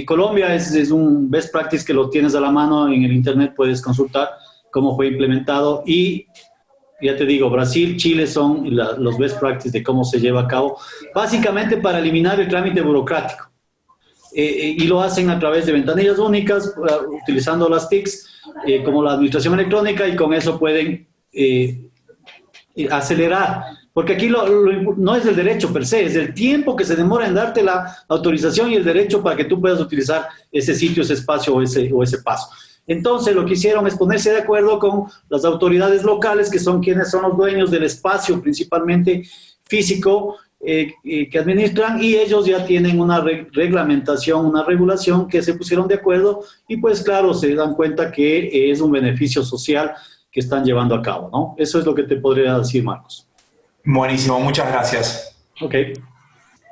Colombia es un best practice que lo tienes a la mano en el internet, puedes consultar cómo fue implementado y ya te digo, Brasil, Chile son los best practice de cómo se lleva a cabo, básicamente para eliminar el trámite burocrático. Y lo hacen a través de ventanillas únicas, utilizando las TICs como la administración electrónica y con eso pueden acelerar, porque aquí no es el derecho per se, es el tiempo que se demora en darte la autorización y el derecho para que tú puedas utilizar ese sitio, ese espacio o ese paso. Entonces lo que hicieron es ponerse de acuerdo con las autoridades locales, que son quienes son los dueños del espacio, principalmente físico, que administran, y ellos ya tienen una reglamentación, una regulación que se pusieron de acuerdo y pues claro, se dan cuenta que es un beneficio social que están llevando a cabo, ¿no? Eso es lo que te podría decir, Marcos. Buenísimo, muchas gracias. Ok.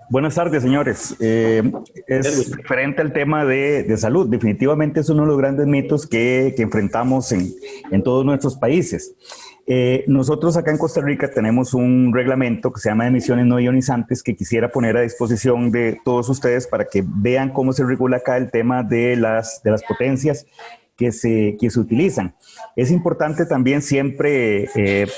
Buenas tardes, señores. Es referente al tema de salud. Definitivamente es uno de los grandes mitos que enfrentamos en todos nuestros países. Nosotros acá en Costa Rica tenemos un reglamento que se llama emisiones no ionizantes que quisiera poner a disposición de todos ustedes para que vean cómo se regula acá el tema de las potencias que se utilizan. Es importante también siempre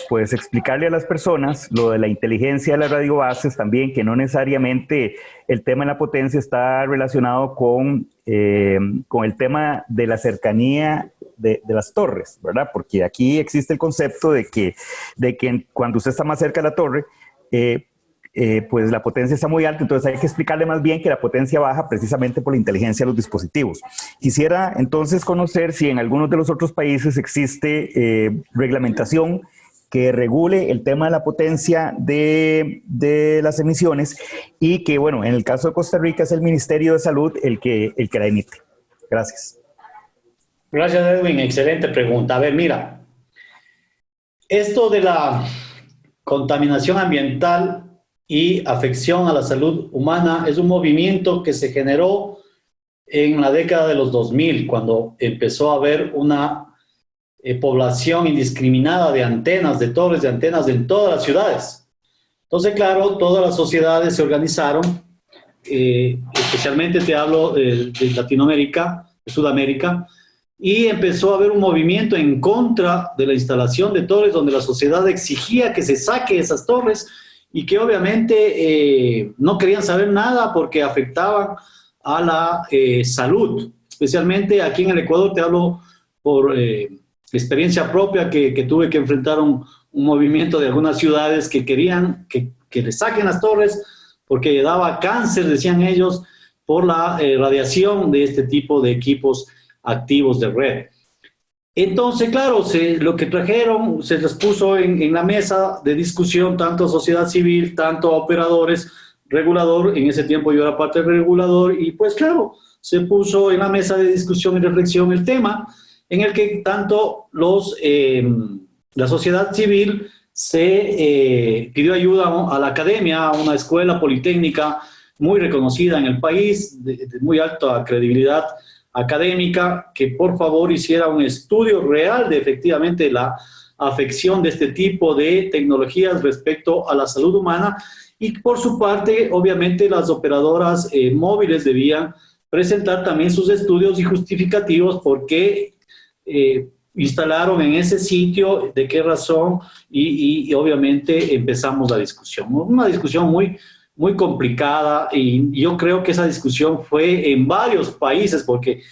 pues explicarle a las personas lo de la inteligencia de las radiobases también, que no necesariamente el tema de la potencia está relacionado con el tema de la cercanía de las torres, ¿verdad? Porque aquí existe el concepto de que cuando usted está más cerca de la torre, pues la potencia está muy alta, entonces hay que explicarle más bien que la potencia baja precisamente por la inteligencia de los dispositivos. Quisiera entonces conocer si en algunos de los otros países existe reglamentación que regule el tema de la potencia de las emisiones y que, bueno, en el caso de Costa Rica es el Ministerio de Salud el que la emite. Gracias. Gracias, Edwin. Excelente pregunta. A ver, mira, esto de la contaminación ambiental y afección a la salud humana es un movimiento que se generó en la década de los 2000, cuando empezó a haber una población indiscriminada de antenas, de torres de antenas en todas las ciudades. Entonces, claro, todas las sociedades se organizaron, especialmente te hablo de Latinoamérica, de Sudamérica, y empezó a haber un movimiento en contra de la instalación de torres, donde la sociedad exigía que se saque esas torres y que obviamente no querían saber nada porque afectaban a la salud. Especialmente aquí en el Ecuador, te hablo por experiencia propia, que tuve que enfrentar un movimiento de algunas ciudades que querían que le saquen las torres porque daba cáncer, decían ellos, por la radiación de este tipo de equipos activos de red. Entonces, claro, lo que trajeron se les puso en la mesa de discusión tanto a sociedad civil, tanto a operadores, regulador. En ese tiempo yo era parte del regulador y pues claro, se puso en la mesa de discusión y reflexión el tema en el que tanto la sociedad civil se pidió ayuda a la academia, a una escuela politécnica muy reconocida en el país, de muy alta credibilidad académica, que por favor hiciera un estudio real de efectivamente afección de este tipo de tecnologías respecto a la salud humana. Y por su parte, obviamente, las operadoras móviles debían presentar también sus estudios y justificativos por qué instalaron en ese sitio, de qué razón, y obviamente empezamos la discusión. Una discusión muy complicada, y yo creo que esa discusión fue en varios países, porque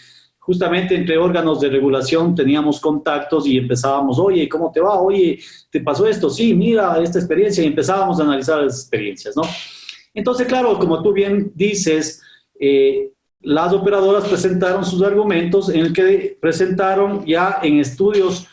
justamente entre órganos de regulación teníamos contactos y empezábamos, oye, ¿cómo te va? Oye, ¿te pasó esto? Sí, mira esta experiencia, y empezábamos a analizar las experiencias, ¿no? Entonces, claro, como tú bien dices, las operadoras presentaron sus argumentos, en el que presentaron ya en estudios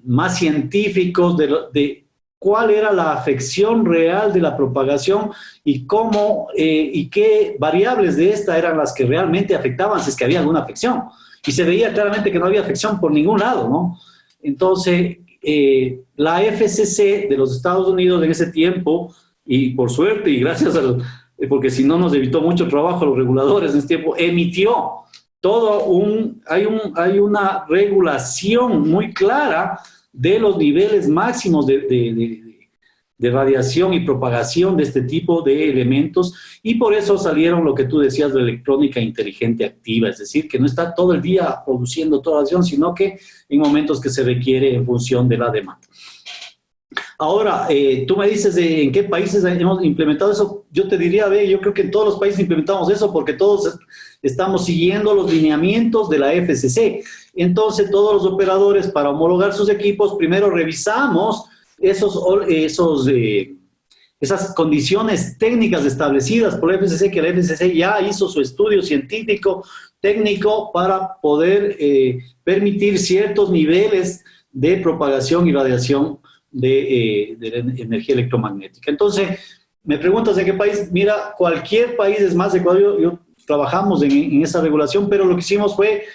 más científicos de cuál era la afección real de la propagación y cómo y qué variables de esta eran las que realmente afectaban, si es que había alguna afección. Y se veía claramente que no había afección por ningún lado, ¿no? Entonces, la FCC de los Estados Unidos en ese tiempo, y por suerte y gracias al, porque si no nos evitó mucho trabajo a los reguladores en ese tiempo, emitió hay una regulación muy clara de los niveles máximos de radiación y propagación de este tipo de elementos, y por eso salieron lo que tú decías de electrónica inteligente activa, es decir, que no está todo el día produciendo toda la radiación, sino que en momentos que se requiere en función de la demanda. Ahora, tú me dices en qué países hemos implementado eso. Yo te diría, yo creo que en todos los países implementamos eso porque todos estamos siguiendo los lineamientos de la FCC. Entonces, todos los operadores, para homologar sus equipos, primero revisamos esas condiciones técnicas establecidas por la FCC, que la FCC ya hizo su estudio científico, técnico, para poder permitir ciertos niveles de propagación y radiación de la energía electromagnética. Entonces, me preguntas en qué país. Mira, cualquier país, es más, Ecuador, yo trabajamos en esa regulación, pero lo que hicimos fue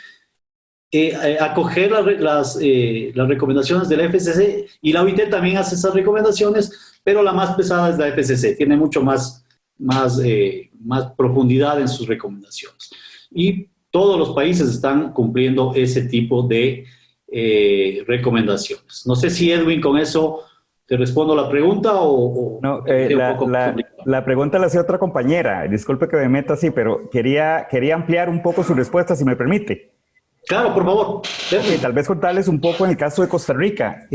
acoger las recomendaciones de la FCC, y la OIT también hace esas recomendaciones, pero la más pesada es la FCC, tiene mucho más profundidad en sus recomendaciones. Y todos los países están cumpliendo ese tipo de recomendaciones. No sé si, Edwin, con eso te respondo la pregunta o no, la pregunta la hacía otra compañera. Disculpe que me meta así, pero quería ampliar un poco su respuesta, si me permite. Claro, por favor. Okay, tal vez contarles un poco en el caso de Costa Rica.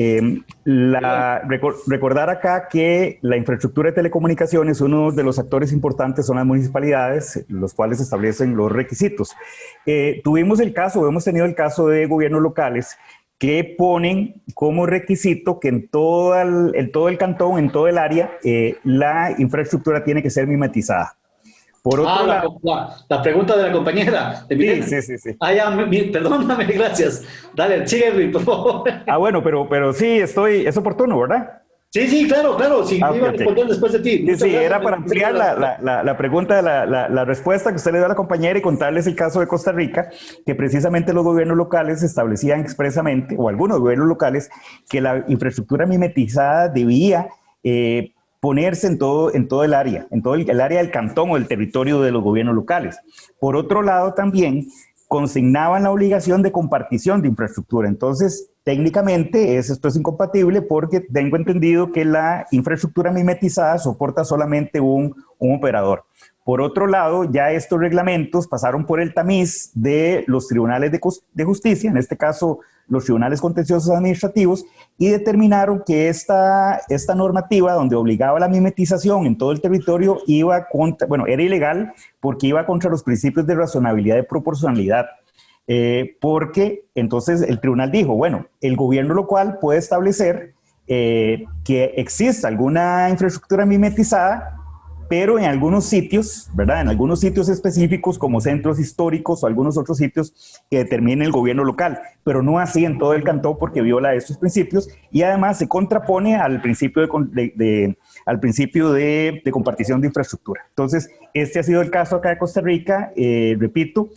Recordar acá que la infraestructura de telecomunicaciones, uno de los actores importantes son las municipalidades, los cuales establecen los requisitos. Hemos tenido el caso de gobiernos locales que ponen como requisito que en todo el cantón, en todo el área, la infraestructura tiene que ser mimetizada. Por otro lado, la pregunta de la compañera. Sí. Perdóname, gracias. Dale, sigue, por favor. Bueno, pero sí, es oportuno, ¿verdad? Sí, claro. Sí, iba a responder después de ti. Sí, era para ampliar la pregunta, la respuesta que usted le dio a la compañera y contarles el caso de Costa Rica, que precisamente los gobiernos locales establecían expresamente, o algunos gobiernos locales, que la infraestructura mimetizada debía ponerse en todo el área, en todo el área del cantón o del territorio de los gobiernos locales. Por otro lado, también consignaban la obligación de compartición de infraestructura. Entonces, técnicamente esto es incompatible, porque tengo entendido que la infraestructura mimetizada soporta solamente un operador. Por otro lado, ya estos reglamentos pasaron por el tamiz de los tribunales de justicia, en este caso los tribunales contenciosos administrativos, y determinaron que esta normativa, donde obligaba la mimetización en todo el territorio, era ilegal, porque iba contra los principios de razonabilidad y proporcionalidad. Porque entonces el tribunal dijo, bueno, el gobierno local puede establecer que exista alguna infraestructura mimetizada, pero en algunos sitios, ¿verdad? En algunos sitios específicos, como centros históricos o algunos otros sitios que determine el gobierno local, pero no así en todo el cantón, porque viola estos principios, y además se contrapone al principio de compartición de infraestructura. Entonces, este ha sido el caso acá de Costa Rica. Repito,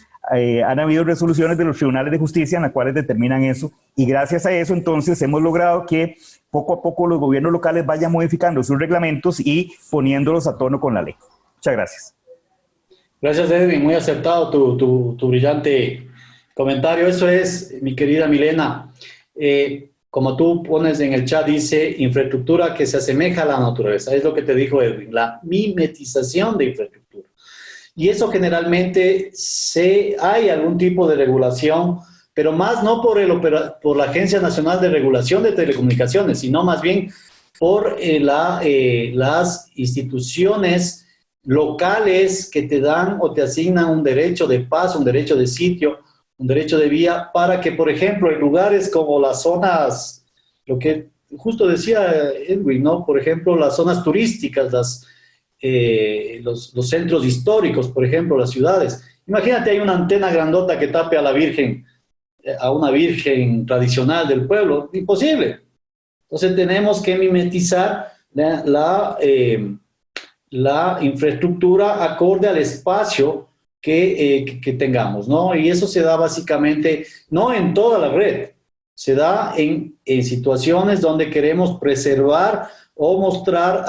han habido resoluciones de los tribunales de justicia en las cuales determinan eso, y gracias a eso entonces hemos logrado que poco a poco los gobiernos locales vayan modificando sus reglamentos y poniéndolos a tono con la ley. Muchas gracias. Gracias, Edwin. Muy acertado tu brillante comentario. Eso es, mi querida Milena. como tú pones en el chat, dice infraestructura que se asemeja a la naturaleza. Es lo que te dijo Edwin, la mimetización de infraestructura. Y eso generalmente hay algún tipo de regulación, pero más no por la Agencia Nacional de Regulación de Telecomunicaciones, sino más bien por las instituciones locales que te dan o te asignan un derecho de paso, un derecho de sitio, un derecho de vía, para que, por ejemplo, en lugares como las zonas, lo que justo decía Edwin, ¿no? Por ejemplo, las zonas turísticas, los centros históricos, por ejemplo, las ciudades. Imagínate, hay una antena grandota que tape a la Virgen, a una Virgen tradicional del pueblo. Imposible. Entonces tenemos que mimetizar la infraestructura acorde al espacio que tengamos, ¿no? Y eso se da básicamente, no en toda la red, se da en situaciones donde queremos preservar o mostrar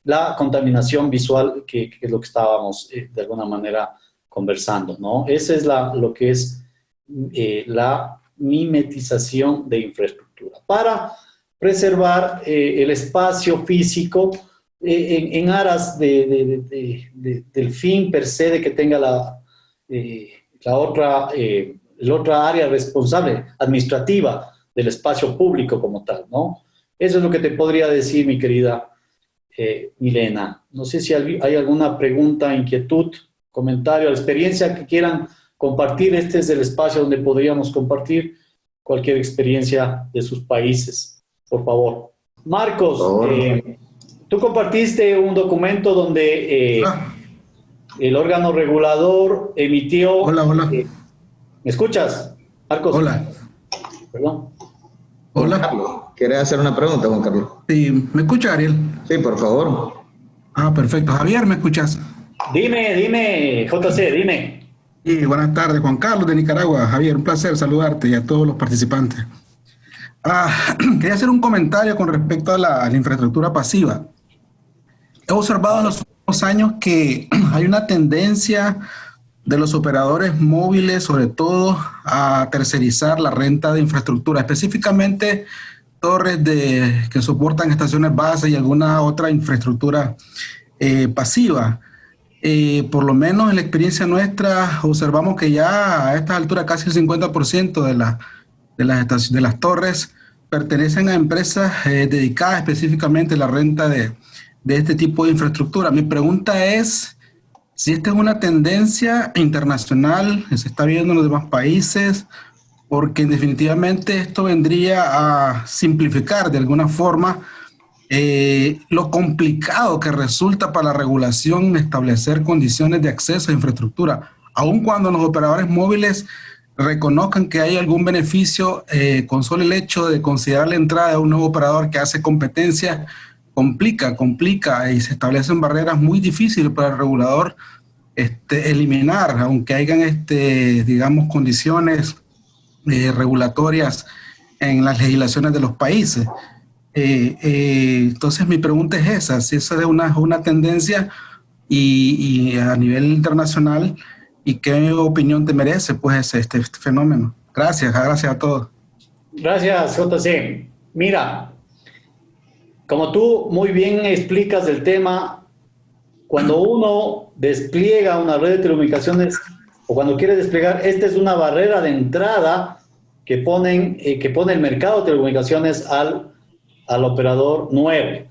la contaminación visual, que es lo que estábamos de alguna manera conversando, ¿no? Esa es lo que es la mimetización de infraestructura, para preservar el espacio físico en aras del fin per se de que tenga la otra área responsable, administrativa, del espacio público como tal, ¿no? Eso es lo que te podría decir, mi querida Milena. No sé si hay alguna pregunta, inquietud, comentario, experiencia que quieran compartir. Este es el espacio donde podríamos compartir cualquier experiencia de sus países. Por favor. Marcos, tú compartiste un documento donde el órgano regulador emitió... Hola. ¿Me escuchas, Marcos? Hola. Perdón. Hola. Carlos, ¿quieres hacer una pregunta, Juan Carlos? Sí, ¿me escucha, Ariel? Sí, por favor. Ah, perfecto. Javier, ¿me escuchas? Dime, JC, dime. Sí, buenas tardes, Juan Carlos de Nicaragua. Javier, un placer saludarte y a todos los participantes. Quería hacer un comentario con respecto a la infraestructura pasiva. He observado en los últimos años que hay una tendencia de los operadores móviles, sobre todo, a tercerizar la renta de infraestructura, específicamente torres que soportan estaciones base y alguna otra infraestructura pasiva. Por lo menos en la experiencia nuestra observamos que ya a esta altura casi el 50% de las torres pertenecen a empresas dedicadas específicamente a la renta de este tipo de infraestructura. Mi pregunta es si esta es una tendencia internacional que se está viendo en los demás países, porque definitivamente esto vendría a simplificar de alguna forma lo complicado que resulta para la regulación establecer condiciones de acceso a infraestructura, aun cuando los operadores móviles reconozcan que hay algún beneficio con solo el hecho de considerar la entrada de un nuevo operador que hace competencia, complica y se establecen barreras muy difíciles para el regulador eliminar, aunque hayan, digamos, condiciones regulatorias en las legislaciones de los países. Entonces mi pregunta es esa, si esa es una tendencia y a nivel internacional, y qué opinión te merece pues este fenómeno. Gracias a todos. Gracias, JC. Mira, como tú muy bien explicas el tema, cuando uno despliega una red de telecomunicaciones o cuando quiere desplegar, esta es una barrera de entrada que pone el mercado de telecomunicaciones al operador nuevo.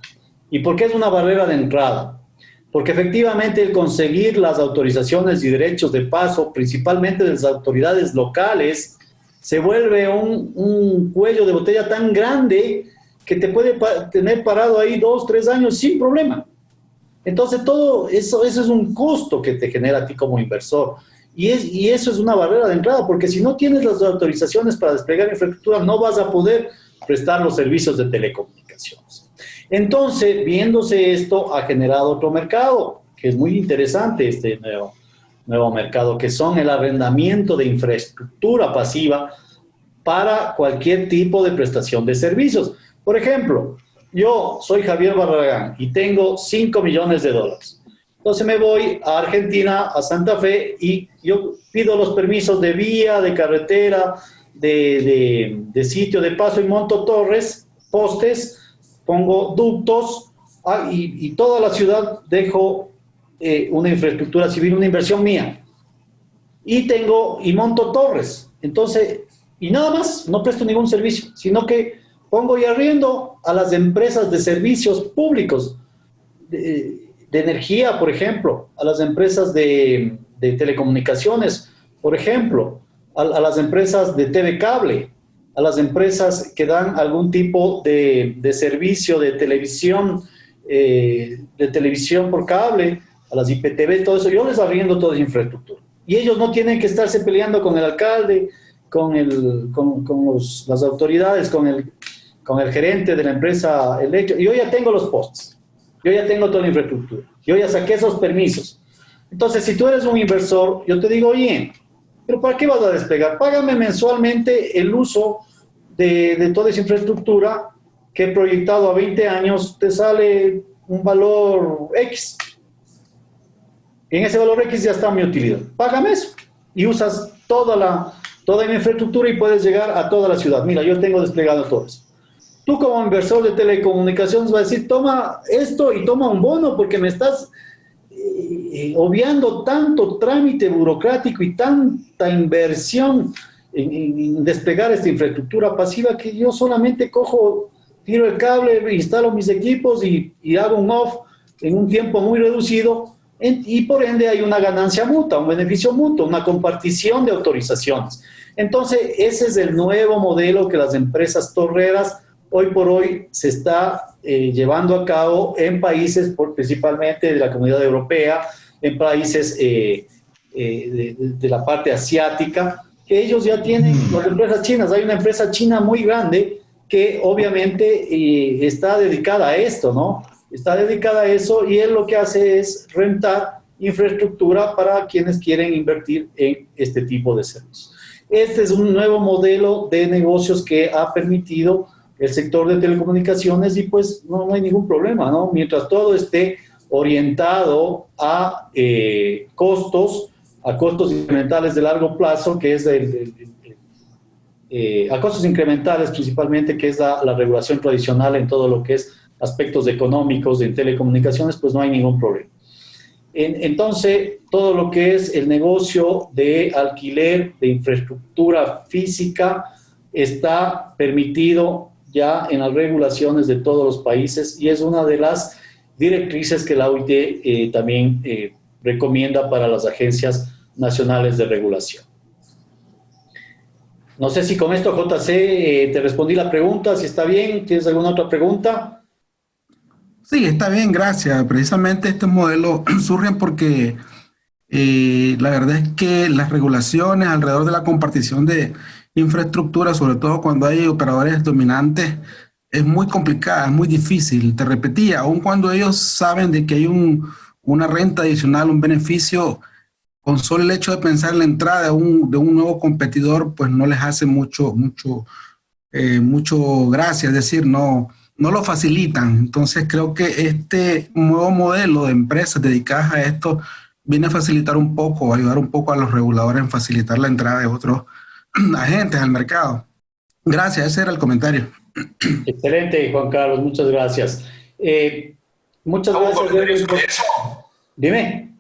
¿Y por qué es una barrera de entrada? Porque efectivamente el conseguir las autorizaciones y derechos de paso, principalmente de las autoridades locales, se vuelve un cuello de botella tan grande que te puede tener parado ahí 2, 3 años sin problema. Entonces todo eso es un costo que te genera a ti como inversor. Y eso es una barrera de entrada, porque si no tienes las autorizaciones para desplegar infraestructura, no vas a poder prestar los servicios de telecomunicaciones. Entonces, viéndose esto, ha generado otro mercado, que es muy interesante, este nuevo mercado, que son el arrendamiento de infraestructura pasiva para cualquier tipo de prestación de servicios. Por ejemplo, yo soy Javier Barragán y tengo $5 millones. Entonces me voy a Argentina, a Santa Fe, y yo pido los permisos de vía, de carretera, de sitio de paso y monto torres, postes, pongo ductos, y toda la ciudad dejo una infraestructura civil, una inversión mía. Y monto torres. Entonces, y nada más, no presto ningún servicio, sino que pongo y arriendo a las empresas de servicios públicos, de energía, por ejemplo, a las empresas de telecomunicaciones, por ejemplo, a las empresas de TV cable, a las empresas que dan algún tipo de servicio de televisión por cable, a las IPTV, todo eso, yo les arriendo toda esa infraestructura. Y ellos no tienen que estarse peleando con el alcalde, con las autoridades, con el gerente de la empresa eléctrica. Yo ya tengo los postes, yo ya tengo toda la infraestructura, yo ya saqué esos permisos. Entonces, si tú eres un inversor, yo te digo, oye, ¿pero para qué vas a despegar? Págame mensualmente el uso de toda esa infraestructura que he proyectado a 20 años, te sale un valor X. En ese valor X ya está mi utilidad. Págame eso y usas toda mi infraestructura y puedes llegar a toda la ciudad. Mira, yo tengo desplegado todo eso. Tú como inversor de telecomunicaciones vas a decir, toma esto y toma un bono porque me estás obviando tanto trámite burocrático y tanta inversión en desplegar esta infraestructura pasiva que yo solamente cojo, tiro el cable, instalo mis equipos y hago un off en un tiempo muy reducido. Y por ende hay una ganancia mutua, un beneficio mutuo, una compartición de autorizaciones. Entonces, ese es el nuevo modelo que las empresas torreras hoy por hoy se está llevando a cabo en países, principalmente de la Comunidad Europea, en países de la parte asiática, que ellos ya tienen, las empresas chinas. Hay una empresa china muy grande que obviamente está dedicada a esto, ¿no? Está dedicada a eso y él lo que hace es rentar infraestructura para quienes quieren invertir en este tipo de servicios. Este es un nuevo modelo de negocios que ha permitido el sector de telecomunicaciones y pues no hay ningún problema, ¿no? Mientras todo esté orientado a costos incrementales de largo plazo, que es a costos incrementales principalmente, que es la regulación tradicional en todo lo que es aspectos económicos en telecomunicaciones, pues no hay ningún problema. Entonces, todo lo que es el negocio de alquiler de infraestructura física está permitido ya en las regulaciones de todos los países y es una de las directrices que la OIT también recomienda para las agencias nacionales de regulación. No sé si con esto, JC, te respondí la pregunta, si está bien. ¿Tienes alguna otra pregunta? Sí, está bien, gracias. Precisamente este modelo surge porque la verdad es que las regulaciones alrededor de la compartición de infraestructura, sobre todo cuando hay operadores dominantes, es muy complicada, es muy difícil. Te repetía, aun cuando ellos saben de que hay una renta adicional, un beneficio, con solo el hecho de pensar en la entrada de un nuevo competidor, pues no les hace mucho gracia, es decir, no lo facilitan. Entonces creo que este nuevo modelo de empresas dedicadas a esto viene a facilitar un poco, a ayudar un poco a los reguladores en facilitar la entrada de otros agentes al mercado. Gracias, ese era el comentario. Excelente, Juan Carlos, muchas gracias. Muchas gracias. Dime.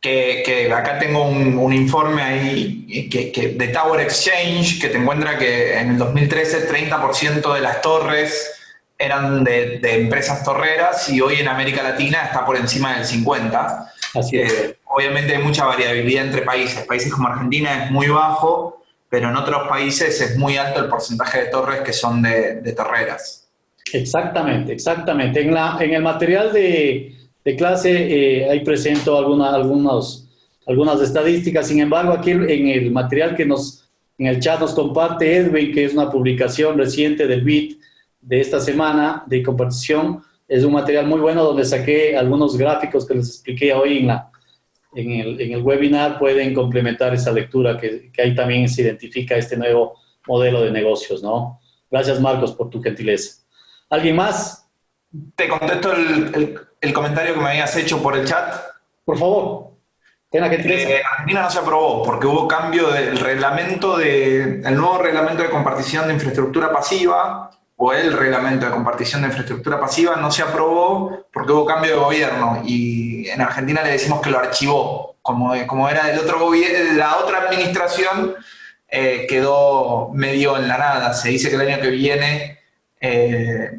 Que acá tengo un informe ahí de Tower Exchange que te encuentra que en el 2013 30% de las torres eran de empresas torreras y hoy en América Latina está por encima del 50%. Así es. Obviamente hay mucha variabilidad entre países. Países como Argentina es muy bajo, pero en otros países es muy alto el porcentaje de torres que son de torreras. Exactamente, exactamente. En el material de clase ahí presento algunas estadísticas. Sin embargo, aquí en el material en el chat nos comparte Edwin, que es una publicación reciente del BIT de esta semana de compartición, es un material muy bueno donde saqué algunos gráficos que les expliqué hoy en el webinar. Pueden complementar esa lectura que ahí también se identifica este nuevo modelo de negocios, ¿no? Gracias, Marcos, por tu gentileza. ¿Alguien más? Te contesto el comentario que me habías hecho por el chat. Por favor. En Argentina. En Argentina no se aprobó porque hubo cambio del reglamento el nuevo reglamento de compartición de infraestructura pasiva, o el reglamento de compartición de infraestructura pasiva no se aprobó porque hubo cambio de gobierno, y en Argentina le decimos que lo archivó, como era del otro gobierno, de la otra administración, quedó medio en la nada. Se dice que el año que viene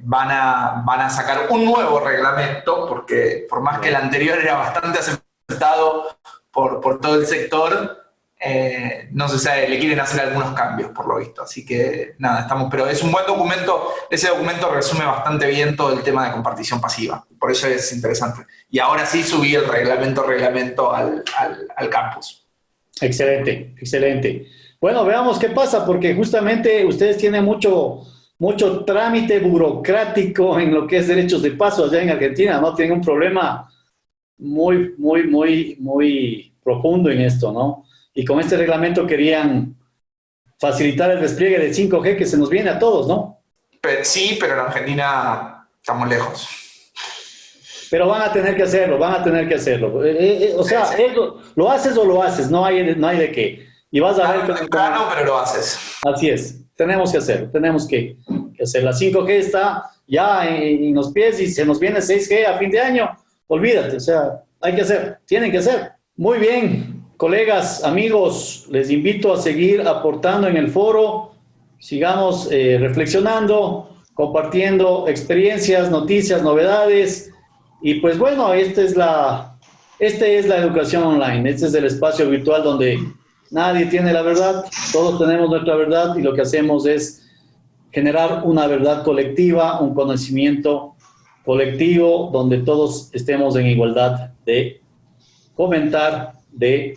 van a sacar un nuevo reglamento, porque por más que el anterior era bastante aceptado por todo el sector, no se sabe, le quieren hacer algunos cambios por lo visto. Así que nada, pero es un buen documento. Ese documento resume bastante bien todo el tema de compartición pasiva, por eso es interesante. Y ahora sí subí el reglamento al campus. Excelente, excelente. Bueno, veamos qué pasa, porque justamente ustedes tienen mucho trámite burocrático en lo que es derechos de paso allá en Argentina, ¿no? Tienen un problema muy profundo en esto, ¿no? Y con este reglamento querían facilitar el despliegue de 5G que se nos viene a todos, ¿no? Sí, pero en Argentina estamos lejos. Pero van a tener que hacerlo, o sea, sí. ¿lo haces o lo haces? No hay de qué. Y vas a ver... Claro, pero lo haces. Así es, tenemos que hacerlo, tenemos que hacer. La 5G está ya en los pies y se nos viene 6G a fin de año. Olvídate, o sea, hay que hacer, tienen que hacer. Muy bien, colegas, amigos, les invito a seguir aportando en el foro. Sigamos reflexionando, compartiendo experiencias, noticias, novedades. Y pues bueno, esta es la educación online. Este es el espacio virtual donde nadie tiene la verdad, todos tenemos nuestra verdad, y lo que hacemos es generar una verdad colectiva, un conocimiento colectivo donde todos estemos en igualdad de comentar, de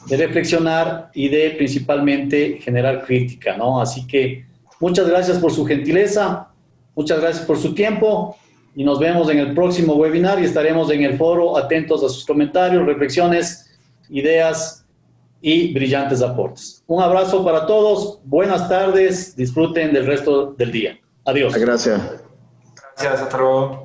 reflexionar y de principalmente generar crítica, ¿no? Así que muchas gracias por su gentileza, muchas gracias por su tiempo, y nos vemos en el próximo webinar, y estaremos en el foro atentos a sus comentarios, reflexiones, ideas y brillantes aportes. Un abrazo para todos, buenas tardes, disfruten del resto del día. Adiós. Gracias. Gracias, hasta luego.